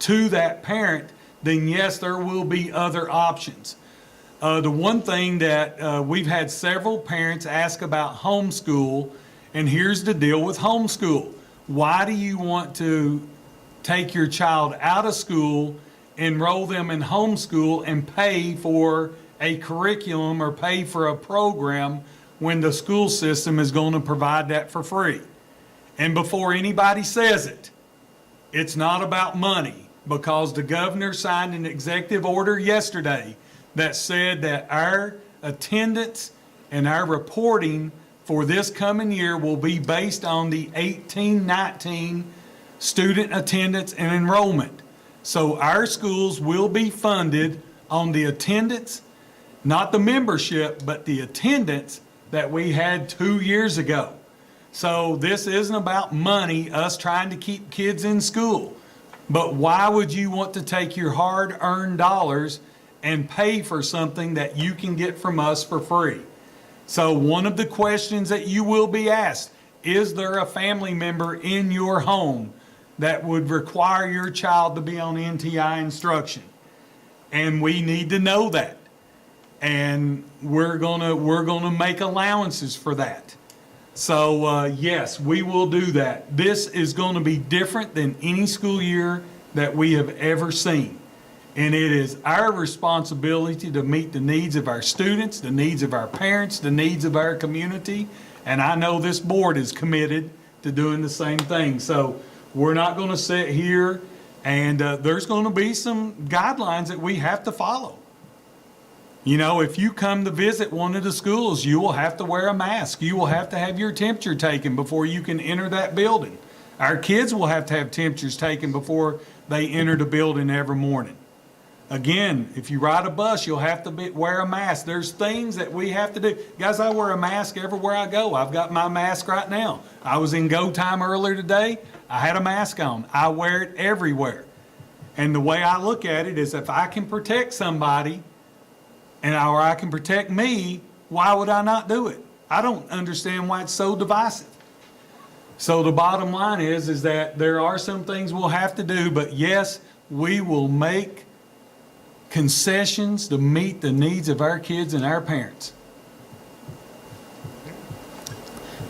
B: to that parent, then yes, there will be other options. The one thing that we've had several parents ask about homeschool, and here's the deal with homeschool. Why do you want to take your child out of school, enroll them in homeschool, and pay for a curriculum or pay for a program when the school system is going to provide that for free? And before anybody says it, it's not about money, because the governor signed an executive order yesterday that said that our attendance and our reporting for this coming year will be based on the 18-19 student attendance and enrollment. So our schools will be funded on the attendance, not the membership, but the attendance that we had 2 years ago. So this isn't about money, us trying to keep kids in school. But why would you want to take your hard-earned dollars and pay for something that you can get from us for free? So one of the questions that you will be asked, is there a family member in your home that would require your child to be on NTI instruction? And we need to know that. And we're gonna make allowances for that. So yes, we will do that. This is going to be different than any school year that we have ever seen. And it is our responsibility to meet the needs of our students, the needs of our parents, the needs of our community. And I know this board is committed to doing the same thing. So we're not going to sit here and there's going to be some guidelines that we have to follow. You know, if you come to visit one of the schools, you will have to wear a mask. You will have to have your temperature taken before you can enter that building. Our kids will have to have temperatures taken before they enter the building every morning. Again, if you ride a bus, you'll have to wear a mask. There's things that we have to do. Guys, I wear a mask everywhere I go. I've got my mask right now. I was in go time earlier today. I had a mask on. I wear it everywhere. And the way I look at it is, if I can protect somebody or I can protect me, why would I not do it? I don't understand why it's so divisive. So the bottom line is that there are some things we'll have to do, but yes, we will make concessions to meet the needs of our kids and our parents.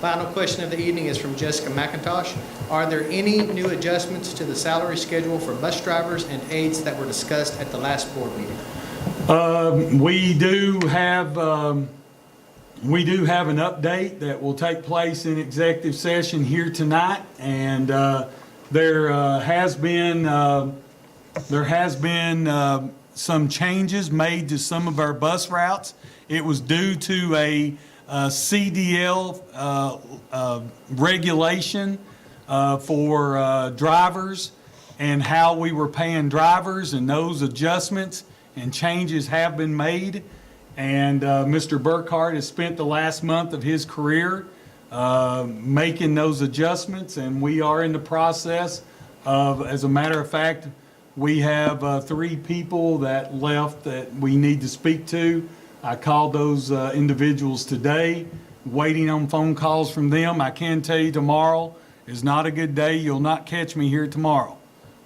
G: Final question of the evening is from Jessica McIntosh. Are there any new adjustments to the salary schedule for bus drivers and aides that were discussed at the last board meeting?
B: We do have an update that will take place in executive session here tonight, and there has been some changes made to some of our bus routes. It was due to a CDL regulation for drivers and how we were paying drivers, and those adjustments and changes have been made. And Mr. Burkhart has spent the last month of his career making those adjustments, and we are in the process of, as a matter of fact, we have 3 people that left that we need to speak to. I called those individuals today, waiting on phone calls from them. I can tell you tomorrow is not a good day. You'll not catch me here tomorrow.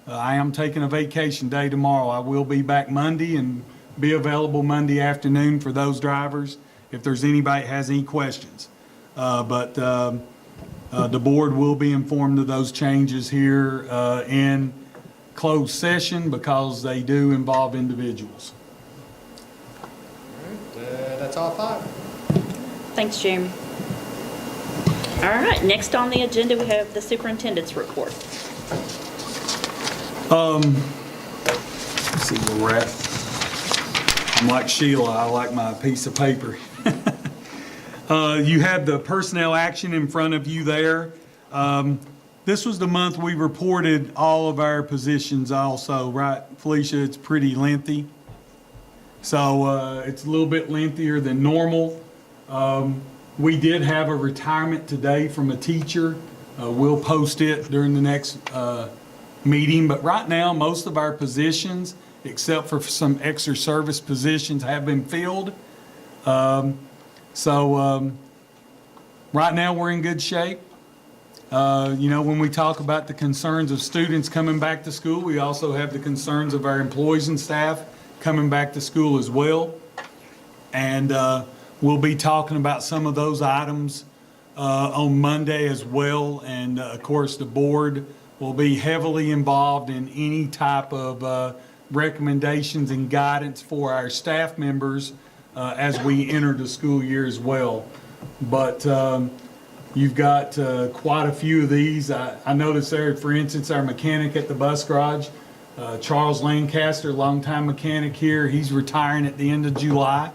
B: I am taking a vacation day tomorrow. I will be back Monday and be available Monday afternoon for those drivers if there's anybody that has any questions. But the board will be informed of those changes here in closed session because they do involve individuals.
G: That's all 5.
A: Thanks, Jeremy. All right, next on the agenda, we have the superintendent's report.
B: Let's see where we're at. I'm like Sheila, I like my piece of paper. You have the personnel action in front of you there. This was the month we reported all of our positions also, right, Felicia? It's pretty lengthy. So it's a little bit lengthier than normal. We did have a retirement today from a teacher. We'll post it during the next meeting, but right now, most of our positions, except for some extra service positions, have been filled. So right now, we're in good shape. When we talk about the concerns of students coming back to school, we also have the concerns of our employees and staff coming back to school as well. And we'll be talking about some of those items on Monday as well. And of course, the board will be heavily involved in any type of recommendations and guidance for our staff members as we enter the school year as well. But you've got quite a few of these. I noticed there, for instance, our mechanic at the bus garage, Charles Lancaster, longtime mechanic here, he's retiring at the end of July.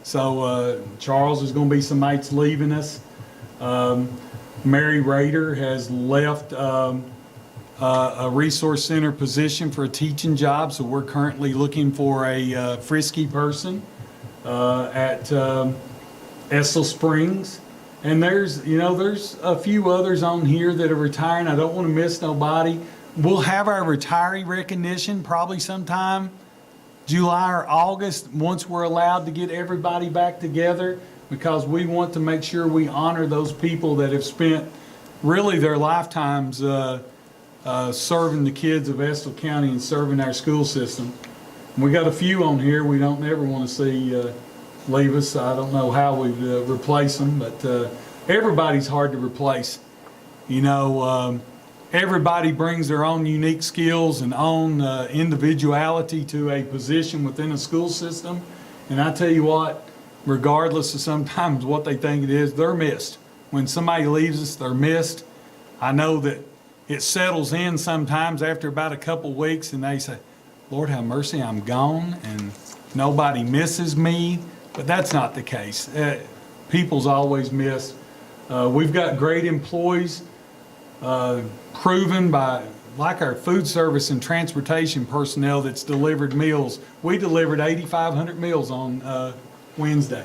B: So Charles is going to be somebody that's leaving us. Mary Rader has left a resource center position for a teaching job, so we're currently looking for a Frisky person at Estill Springs. And there's a few others on here that are retiring. I don't want to miss nobody. We'll have our retiree recognition probably sometime July or August once we're allowed to get everybody back together, because we want to make sure we honor those people that have spent really their lifetimes serving the kids of Estill County and serving our school system. We got a few on here we don't ever want to see leave us. I don't know how we replace them, but everybody's hard to replace. Everybody brings their own unique skills and own individuality to a position within a school system. And I tell you what, regardless of sometimes what they think it is, they're missed. When somebody leaves us, they're missed. I know that it settles in sometimes after about a couple weeks and they say, Lord have mercy, I'm gone and nobody misses me. But that's not the case. People's always missed. We've got great employees, proven by, like our food service and transportation personnel that's delivered meals. We delivered 8,500 meals on Wednesday.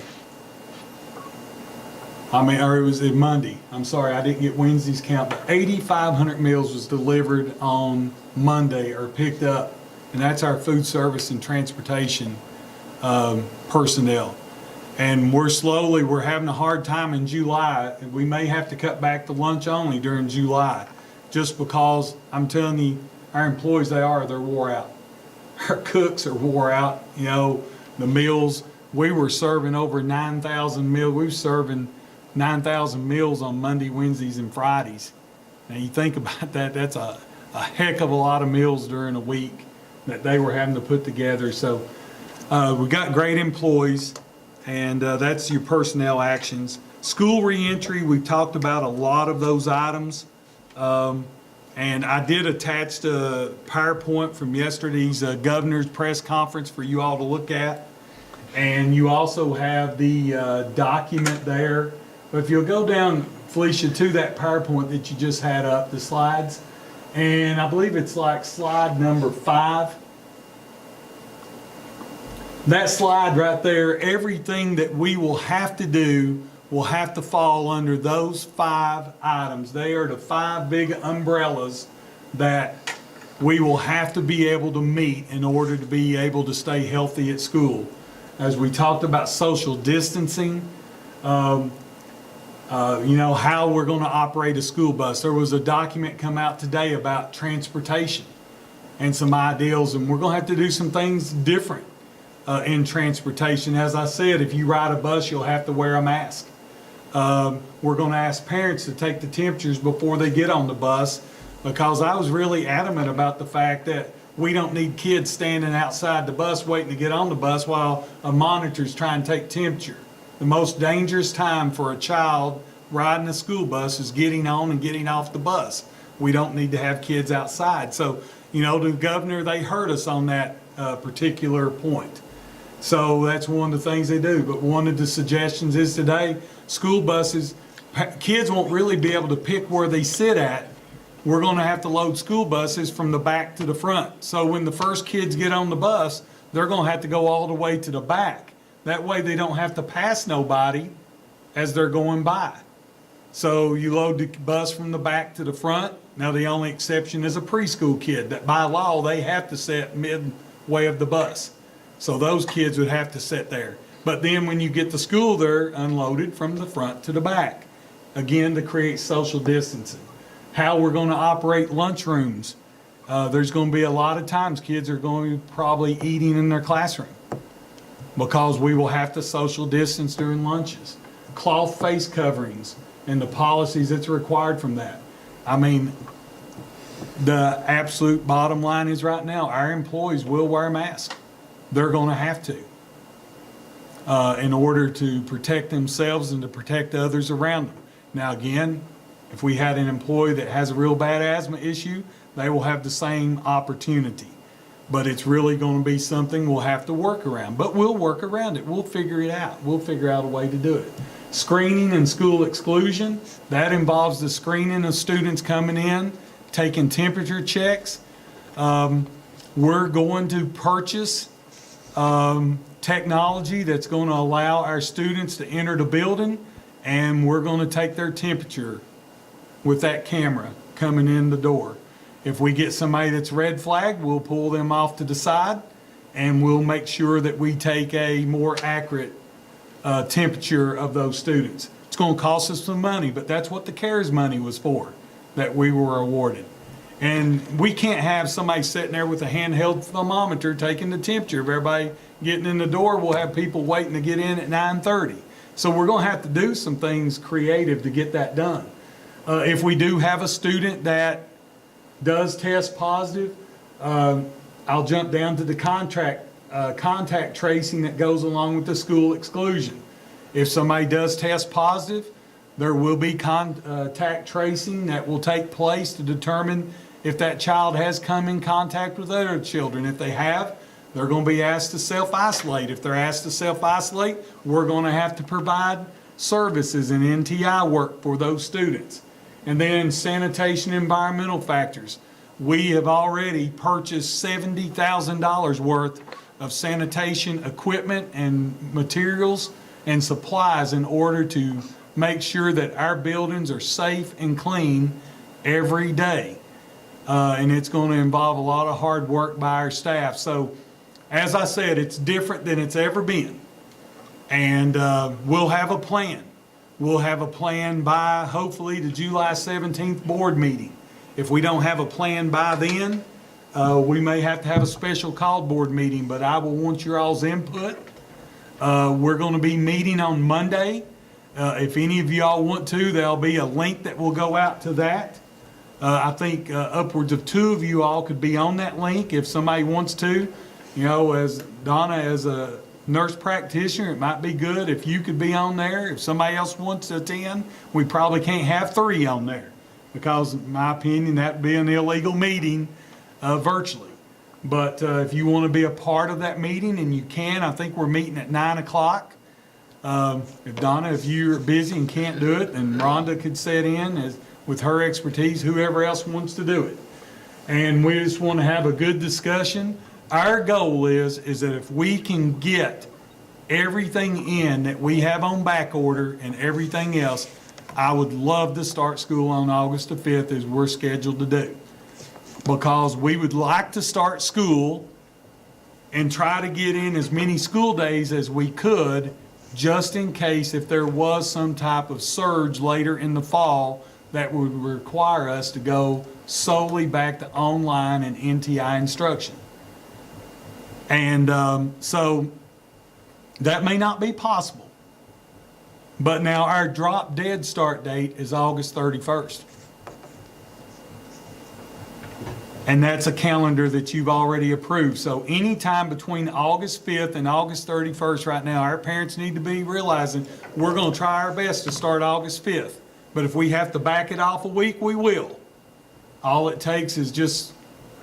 B: Or it was Monday. I'm sorry, I didn't get Wednesday's count, but 8,500 meals was delivered on Monday or picked up. And that's our food service and transportation personnel. And we're having a hard time in July. We may have to cut back to lunch only during July, just because I'm telling you, our employees, they're wore out. Our cooks are wore out. The meals, we were serving over 9,000 meals. We were serving 9,000 meals on Monday, Wednesdays, and Fridays. Now you think about that, that's a heck of a lot of meals during a week that they were having to put together. So we got great employees, and that's your personnel actions. School reentry, we've talked about a lot of those items. And I did attach the PowerPoint from yesterday's governor's press conference for you all to look at. And you also have the document there. But if you'll go down, Felicia, to that PowerPoint that you just had up, the slides, and I believe it's like slide number 5. That slide right there, everything that we will have to do will have to fall under those 5 items. They are the 5 big umbrellas that we will have to be able to meet in order to be able to stay healthy at school. as we talked about social distancing, how we're going to operate a school bus. There was a document come out today about transportation and some ideals, and we're going to have to do some things different in transportation. As I said, if you ride a bus, you'll have to wear a mask. We're going to ask parents to take the temperatures before they get on the bus, because I was really adamant about the fact that we don't need kids standing outside the bus waiting to get on the bus while a monitor's trying to take temperature. The most dangerous time for a child riding a school bus is getting on and getting off the bus. We don't need to have kids outside. So, the governor, they heard us on that particular point. So that's one of the things they do. But one of the suggestions is today, school buses, kids won't really be able to pick where they sit at. We're going to have to load school buses from the back to the front. So when the first kids get on the bus, they're going to have to go all the way to the back. That way they don't have to pass nobody as they're going by. So you load the bus from the back to the front. Now the only exception is a preschool kid that by law they have to sit midway of the bus. So those kids would have to sit there. But then when you get to school, they're unloaded from the front to the back. Again, to create social distancing. How we're going to operate lunchrooms. There's going to be a lot of times kids are going to be probably eating in their classroom because we will have to social distance during lunches. Cloth face coverings and the policies that's required from that. I mean, the absolute bottom line is right now, our employees will wear masks. They're going to have to in order to protect themselves and to protect others around them. Now again, if we had an employee that has a real bad asthma issue, they will have the same opportunity. But it's really going to be something we'll have to work around. But we'll work around it. We'll figure it out. We'll figure out a way to do it. Screening and school exclusion, that involves the screening of students coming in, taking temperature checks. We're going to purchase technology that's going to allow our students to enter the building, and we're going to take their temperature with that camera coming in the door. If we get somebody that's red flagged, we'll pull them off to the side and we'll make sure that we take a more accurate temperature of those students. It's going to cost us some money, but that's what the CARES money was for, that we were awarded. And we can't have somebody sitting there with a handheld thermometer taking the temperature of everybody getting in the door. We'll have people waiting to get in at 9:30. So we're going to have to do some things creative to get that done. If we do have a student that does test positive, I'll jump down to the contact tracing that goes along with the school exclusion. If somebody does test positive, there will be contact tracing that will take place to determine if that child has come in contact with other children. If they have, they're going to be asked to self-isolate. If they're asked to self-isolate, we're going to have to provide services and NTI work for those students. And then sanitation environmental factors. We have already purchased $70,000 worth of sanitation equipment and materials and supplies in order to make sure that our buildings are safe and clean every day. And it's going to involve a lot of hard work by our staff. So, as I said, it's different than it's ever been. And we'll have a plan. We'll have a plan by, hopefully, the July 17th board meeting. If we don't have a plan by then, we may have to have a special called board meeting, but I will want your all's input. We're going to be meeting on Monday. If any of y'all want to, there'll be a link that will go out to that. I think upwards of 2 of you all could be on that link if somebody wants to. As Donna, as a nurse practitioner, it might be good if you could be on there. If somebody else wants to attend, we probably can't have 3 on there because, in my opinion, that'd be an illegal meeting virtually. But if you want to be a part of that meeting, and you can, I think we're meeting at 9 o'clock. If Donna, if you're busy and can't do it, then Rhonda could sit in with her expertise, whoever else wants to do it. And we just want to have a good discussion. Our goal is that if we can get everything in that we have on back order and everything else, I would love to start school on August the 5th as we're scheduled to do. Because we would like to start school and try to get in as many school days as we could, just in case if there was some type of surge later in the fall that would require us to go solely back to online and NTI instruction. And so that may not be possible. But now our drop dead start date is August 31st. And that's a calendar that you've already approved. So anytime between August 5th and August 31st right now, our parents need to be realizing we're going to try our best to start August 5th. But if we have to back it off a week, we will. All it takes is just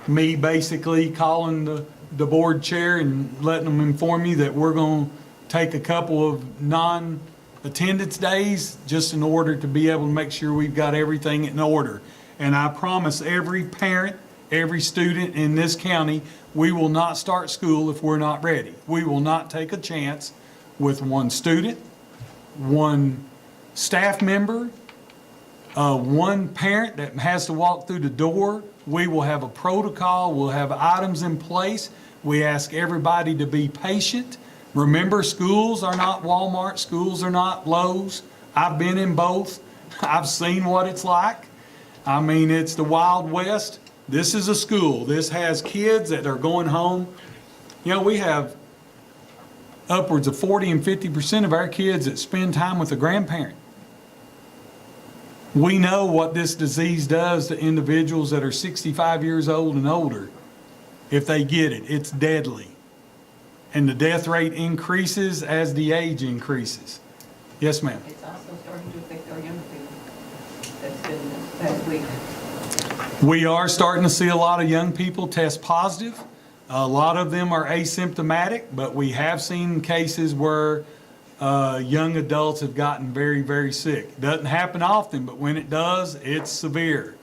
B: me basically calling the board chair and letting them inform you that we're going to take a couple of non-attendance days just in order to be able to make sure we've got everything in order. And I promise every parent, every student in this county, we will not start school if we're not ready. We will not take a chance with one student, one staff member, one parent that has to walk through the door. We will have a protocol. We'll have items in place. We ask everybody to be patient. Remember, schools are not Walmart. Schools are not Lowe's. I've been in both. I've seen what it's like. I mean, it's the Wild West. This is a school. This has kids that are going home. You know, we have upwards of 40 and 50% of our kids that spend time with a grandparent. We know what this disease does to individuals that are 65 years old and older. If they get it, it's deadly. And the death rate increases as the age increases. Yes, ma'am.
H: It's also starting to affect our young people. That's been this past week.
B: We are starting to see a lot of young people test positive. A lot of them are asymptomatic, but we have seen cases where young adults have gotten very, very sick. Doesn't happen often, but when it does, it's severe.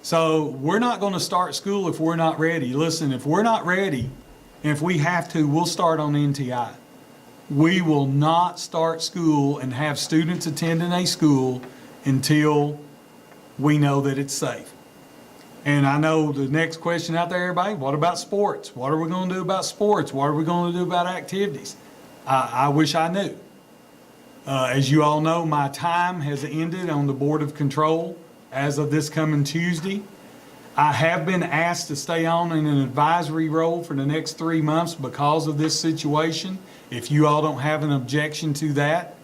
B: So we're not going to start school if we're not ready. Listen, if we're not ready, and if we have to, we'll start on NTI. We will not start school and have students attending a school until we know that it's safe. And I know the next question out there, everybody, what about sports? What are we going to do about sports? What are we going to do about activities? I wish I knew. As you all know, my time has ended on the Board of Control as of this coming Tuesday. I have been asked to stay on in an advisory role for the next 3 months because of this situation. If you all don't have an objection to that,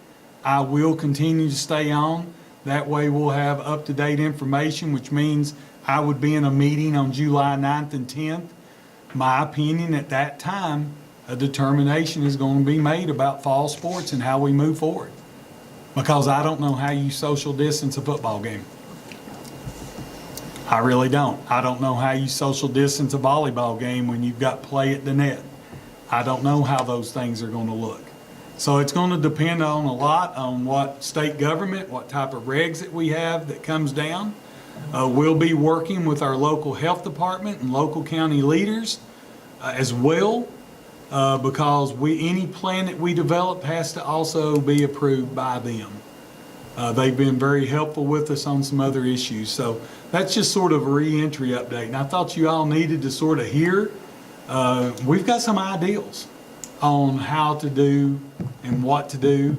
B: I will continue to stay on. That way we'll have up-to-date information, which means I would be in a meeting on July 9th and 10th. My opinion at that time, a determination is going to be made about fall sports and how we move forward. Because I don't know how you social distance a football game. I really don't. I don't know how you social distance a volleyball game when you've got play at the net. I don't know how those things are going to look. So it's going to depend on a lot on what state government, what type of regs that we have that comes down. We'll be working with our local health department and local county leaders as well, because any plan that we develop has to also be approved by them. They've been very helpful with us on some other issues. So that's just sort of a re-entry update. And I thought you all needed to sort of hear. We've got some ideals on how to do and what to do.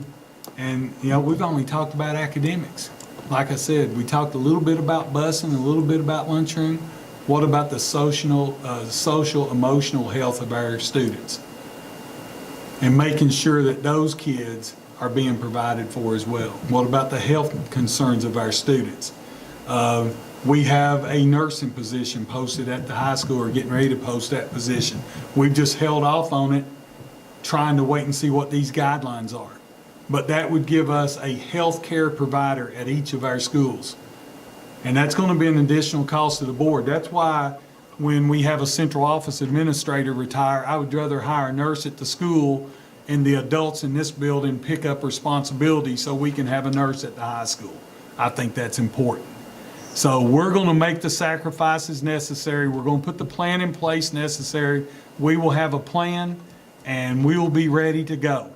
B: And, you know, we've only talked about academics. Like I said, we talked a little bit about busing, a little bit about lunchroom. What about the social, emotional health of our students? And making sure that those kids are being provided for as well. What about the health concerns of our students? We have a nursing position posted at the high school, or getting ready to post that position. We've just held off on it, trying to wait and see what these guidelines are. But that would give us a health care provider at each of our schools. And that's going to be an additional cost to the board. That's why when we have a central office administrator retire, I would rather hire a nurse at the school and the adults in this building pick up responsibility so we can have a nurse at the high school. I think that's important. So we're going to make the sacrifices necessary. We're going to put the plan in place necessary. We will have a plan and we will be ready to go.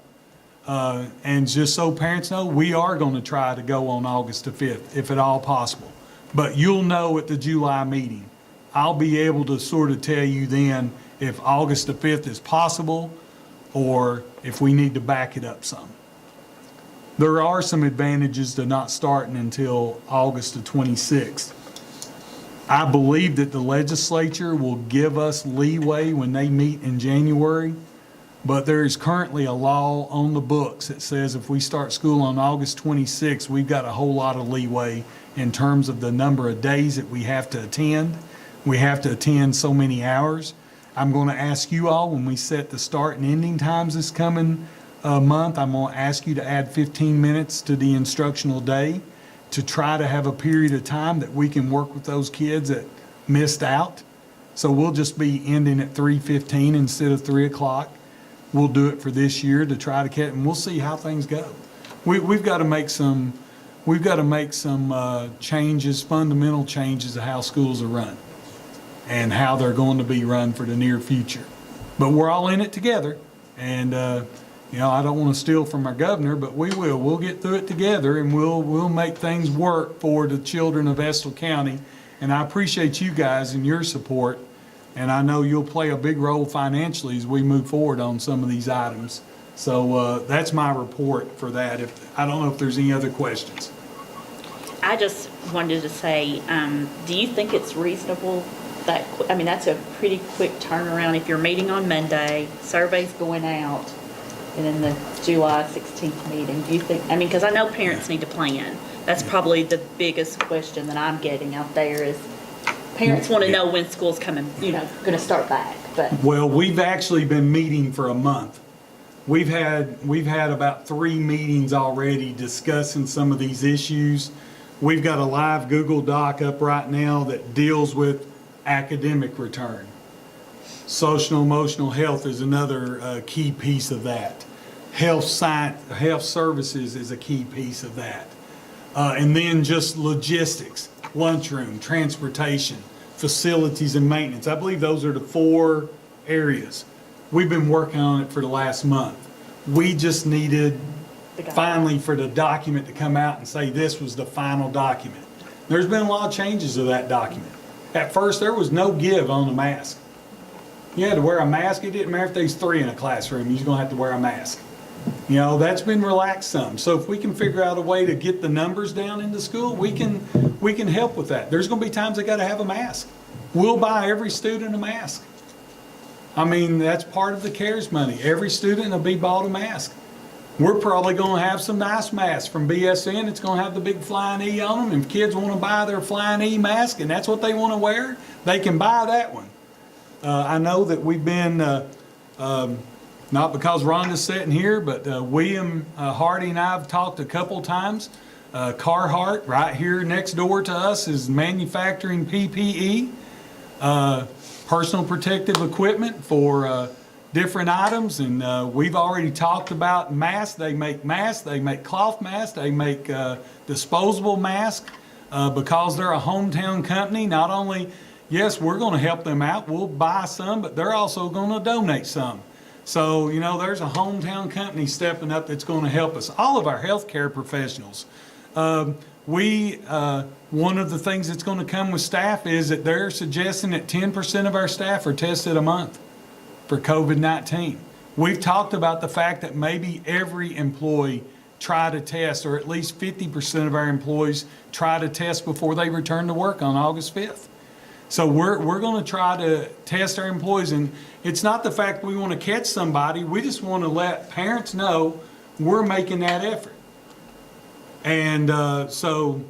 B: And just so parents know, we are going to try to go on August the 5th, if at all possible. But you'll know at the July meeting. I'll be able to sort of tell you then if August the 5th is possible or if we need to back it up some. There are some advantages to not starting until August the 26th. I believe that the legislature will give us leeway when they meet in January, but there is currently a law on the books that says if we start school on August 26th, we've got a whole lot of leeway in terms of the number of days that we have to attend. We have to attend so many hours. I'm going to ask you all, when we set the start and ending times this coming month, I'm going to ask you to add 15 minutes to the instructional day to try to have a period of time that we can work with those kids that missed out. So we'll just be ending at 3:15 instead of 3 o'clock. We'll do it for this year to try to catch, and we'll see how things go. We've got to make some changes, fundamental changes to how schools are run and how they're going to be run for the near future. But we're all in it together, and I don't want to steal from our governor, but we will. We'll get through it together, and we'll make things work for the children of Estill County. And I appreciate you guys and your support, and I know you'll play a big role financially as we move forward on some of these items. So that's my report for that. I don't know if there's any other questions.
A: I just wanted to say, do you think it's reasonable that, that's a pretty quick turnaround if you're meeting on Monday, surveys going out, and then the July 16th meeting? Do you think, because I know parents need to plan. That's probably the biggest question that I'm getting out there is parents want to know when school's coming, going to start back. But
B: Well, we've actually been meeting for a month. We've had about 3 meetings already discussing some of these issues. We've got a live Google Doc up right now that deals with academic return. Social emotional health is another key piece of that. Health science, health services is a key piece of that. And then just logistics, lunchroom, transportation, facilities and maintenance. I believe those are the 4 areas. We've been working on it for the last month. We just needed finally for the document to come out and say this was the final document. There's been a lot of changes to that document. At first, there was no give on the mask. You had to wear a mask. It didn't matter if there's 3 in a classroom, you're going to have to wear a mask. That's been relaxed some. So if we can figure out a way to get the numbers down in the school, we can help with that. There's going to be times they got to have a mask. We'll buy every student a mask. That's part of the CARES money. Every student will be bought a mask. We're probably going to have some nice masks from BSN. It's going to have the big flying E on them. If kids want to buy their flying E mask and that's what they want to wear, they can buy that one. I know that we've been, not because Rhonda's sitting here, but William Hardy and I have talked a couple times. Carhartt, right here next door to us, is manufacturing PPE, personal protective equipment for different items, and we've already talked about masks. They make cloth masks, they make disposable masks because they're a hometown company. Not only, yes, we're going to help them out, we'll buy some, but they're also going to donate some. So, there's a hometown company stepping up that's going to help us. All of our healthcare professionals. One of the things that's going to come with staff is that they're suggesting that 10% of our staff are tested a month for COVID-19. We've talked about the fact that maybe every employee try to test, or at least 50% of our employees try to test before they return to work on August 5th. So we're going to try to test our employees, and it's not the fact we want to catch somebody, we just want to let parents know we're making that effort. And so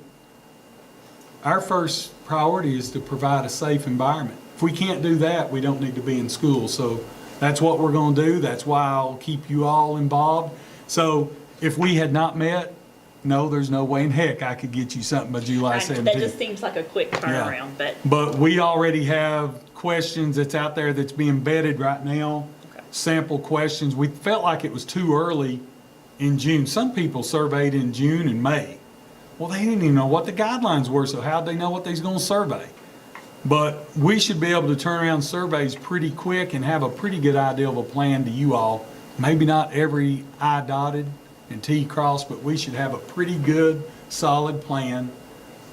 B: our first priority is to provide a safe environment. If we can't do that, we don't need to be in school. So that's what we're going to do. That's why I'll keep you all involved. So if we had not met, no, there's no way in heck I could get you something by July 17th.
A: that just seems like a quick turnaround,
B: But we already have questions that's out there that's being vetted right now, sample questions. We felt like it was too early in June. Some people surveyed in June and May. Well, they didn't even know what the guidelines were, so how'd they know what they was going to survey? But we should be able to turn around surveys pretty quick and have a pretty good idea of a plan to you all. Maybe not every I dotted and T crossed, but we should have a pretty good, solid plan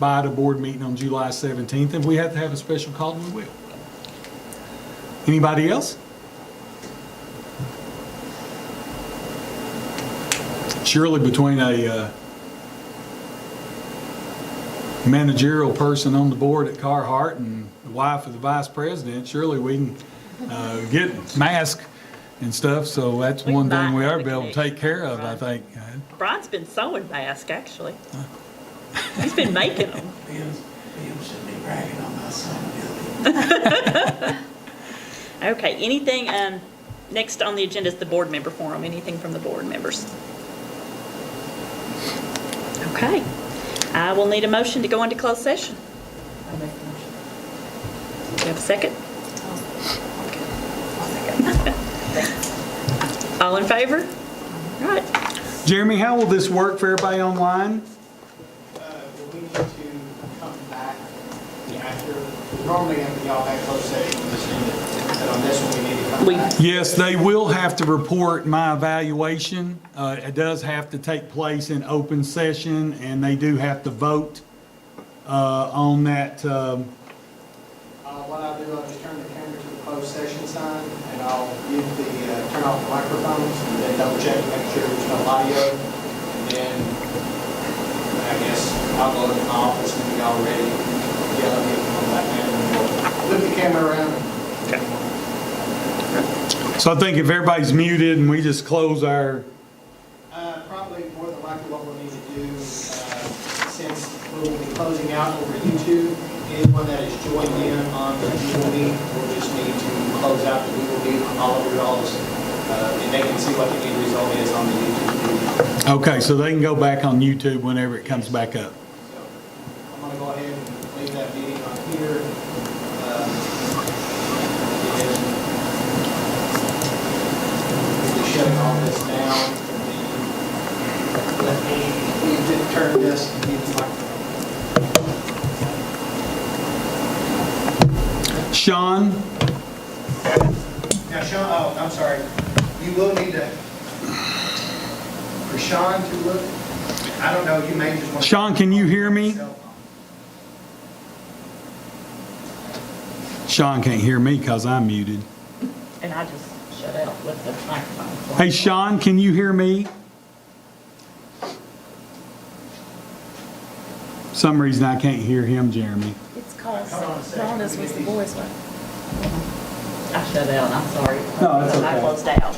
B: by the board meeting on July 17th. If we have to have a special call, we will. Anybody else? Surely between a managerial person on the board at Carhartt and the wife of the vice president, surely we can get masks and stuff, so that's
A: We
B: one
A: can
B: thing we
A: buy
B: ought to be able to take care of, I
A: Right.
B: think.
A: Brian's been sewing masks, actually. He's been making them.
I: Bill should be bragging on my son,
A: Okay, anything, next on the agenda is the board member forum. Anything from the board members? Okay. I will need a motion to go into closed session.
H: I make a motion.
A: Do you have a second?
H: I'll
A: All in favor? All right.
B: Jeremy, how will this work for everybody online?
G: Will we need to come back after, normally after y'all have closed session, we just need to, but on this one, we need to come
A: We-
G: back.
B: Yes, they will have to report my evaluation. It does have to take place in open session, and they do have to vote on that.
G: What I'll do, I'll just turn the camera to the closed session sign, and I'll use turn off the microphones, and then double check to make sure there's no audio. And then, I guess, I'll go to my office and be all ready, yell at me from that end, and we'll flip the camera around.
B: So I think if everybody's muted and we just close our,
G: Probably more than likely what we'll need to do, since we will be closing out over YouTube, anyone that is joined in on the Google Meet will just need to close out the Google Meet on all of your calls, and they can see what the end result is on the YouTube video.
B: okay, so they can go back on YouTube whenever it comes back up.
G: So I'm going to go ahead and leave that meeting on here. And we'll be shutting all this down. Let me turn this and mute the microphone.
B: Sean,
G: Now, Sean, oh, I'm sorry. You will need to, for Sean to look, I don't know, you may just want to.
B: Sean, can you hear me? Sean can't hear me because I'm muted.
A: And I just shut out with the microphone.
B: Hey, Sean, can you hear me? Some reason I can't hear him, Jeremy.
F: It's called, Ronda's was the boys' one.
A: I shut out, I'm sorry.
B: No, that's
A: I
B: okay.
A: closed out.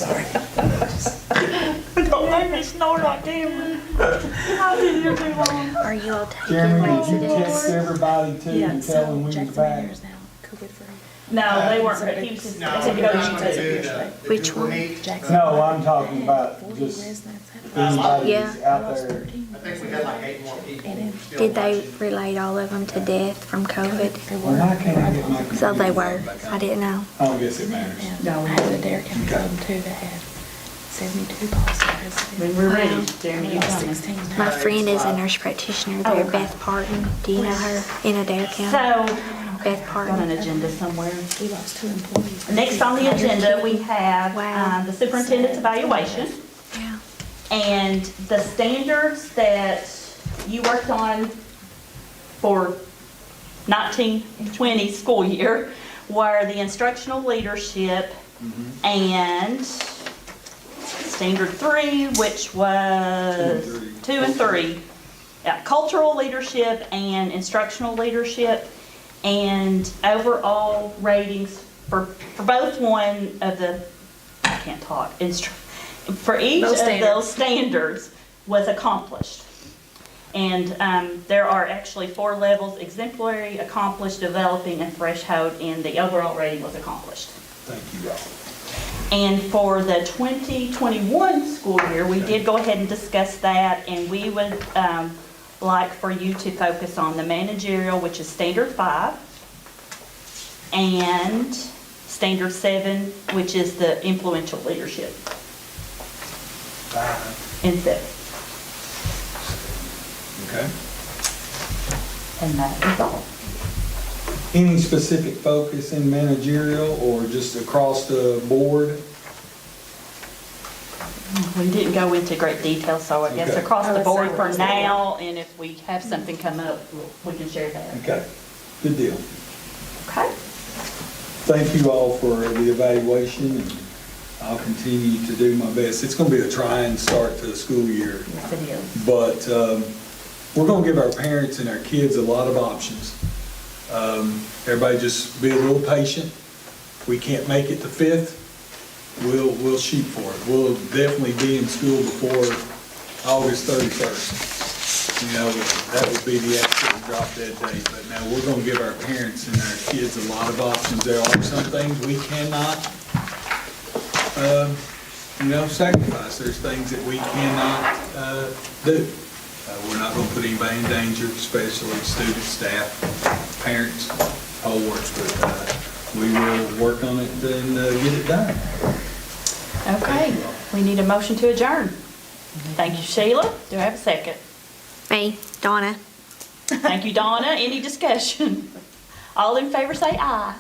I: sorry.
A: Don't make me snort on camera. I've been here too long.
E: Are you all taking
B: Jeremy, did you
E: residence?
B: text everybody too
F: Yeah,
B: and tell them we was
F: Jackson
B: back?
F: Mayor's now COVID free.
A: No, they weren't, he was just, they said to go to
E: Which one?
B: No, I'm talking about
F: 40
B: just
F: residents had
B: if anybody's
E: Yeah.
B: out there.
G: I think we had like 8 more people. still
E: Did they
G: watching.
E: relate all of them to death from COVID?
B: Well, why can't I get my
E: So they
B: computer
E: were.
B: back on?
E: I didn't know.
B: I don't guess it matters.
F: No, I had a Dare County building too that had 72 positive residents.
A: When we're ready, Jeremy, you
F: Lost
A: coming.
F: 16 now.
E: My friend is a nurse practitioner there,
A: okay.
E: Beth Parton. Do you know her in Adair County?
A: So,
E: Beth
A: got an
E: Parton.
A: agenda somewhere.
F: We lost 2 employees.
A: Next on the agenda, we have
E: Wow.
A: the superintendent's evaluation.
E: Yeah.
A: And the standards that you worked on for 1920 school year were the instructional leadership and standard 3, which was 2 and 3. Yeah, cultural leadership and instructional leadership, and overall ratings for both one of the, I can't talk, for each
F: Those
A: of
F: standards.
A: those standards was accomplished. And there are actually 4 levels: exemplary, accomplished, developing, and threshold, and the overall rating was accomplished.
B: Thank you all.
A: And for the 2021 school year, we did go ahead and discuss that, and we would like for you to focus on the managerial, which is standard 5, and standard 7, which is the influential leadership. And 7.
B: Okay.
A: And that is all.
B: Any specific focus in managerial or just across the board?
A: We didn't go into great detail, so I guess
B: Okay.
A: across the
F: I
A: board
F: would
A: for
F: say
A: now, and if we have something come up, we can share that.
B: Okay, good deal.
A: Okay?
B: Thank you all for the evaluation, and I'll continue to do my best. It's going to be a trying start to the school year,
A: Yes, it is.
B: but we're going to give our parents and our kids a lot of options. Everybody just be a little patient. If we can't make it to 5th, we'll shoot for it. We'll definitely be in school before August 31st. You know, that would be the absolute drop dead date. But now we're going to give our parents and our kids a lot of options. There are some things we cannot, sacrifice. There's things that we cannot do. We're not going to put anybody in danger, especially students, staff, parents, whole works. But we will work on it and get it done.
A: Okay, we need a motion to adjourn. Thank you, Sheila. Do I have a second?
E: Me, Donna.
A: Thank you, Donna. Any discussion? All in favor say aye.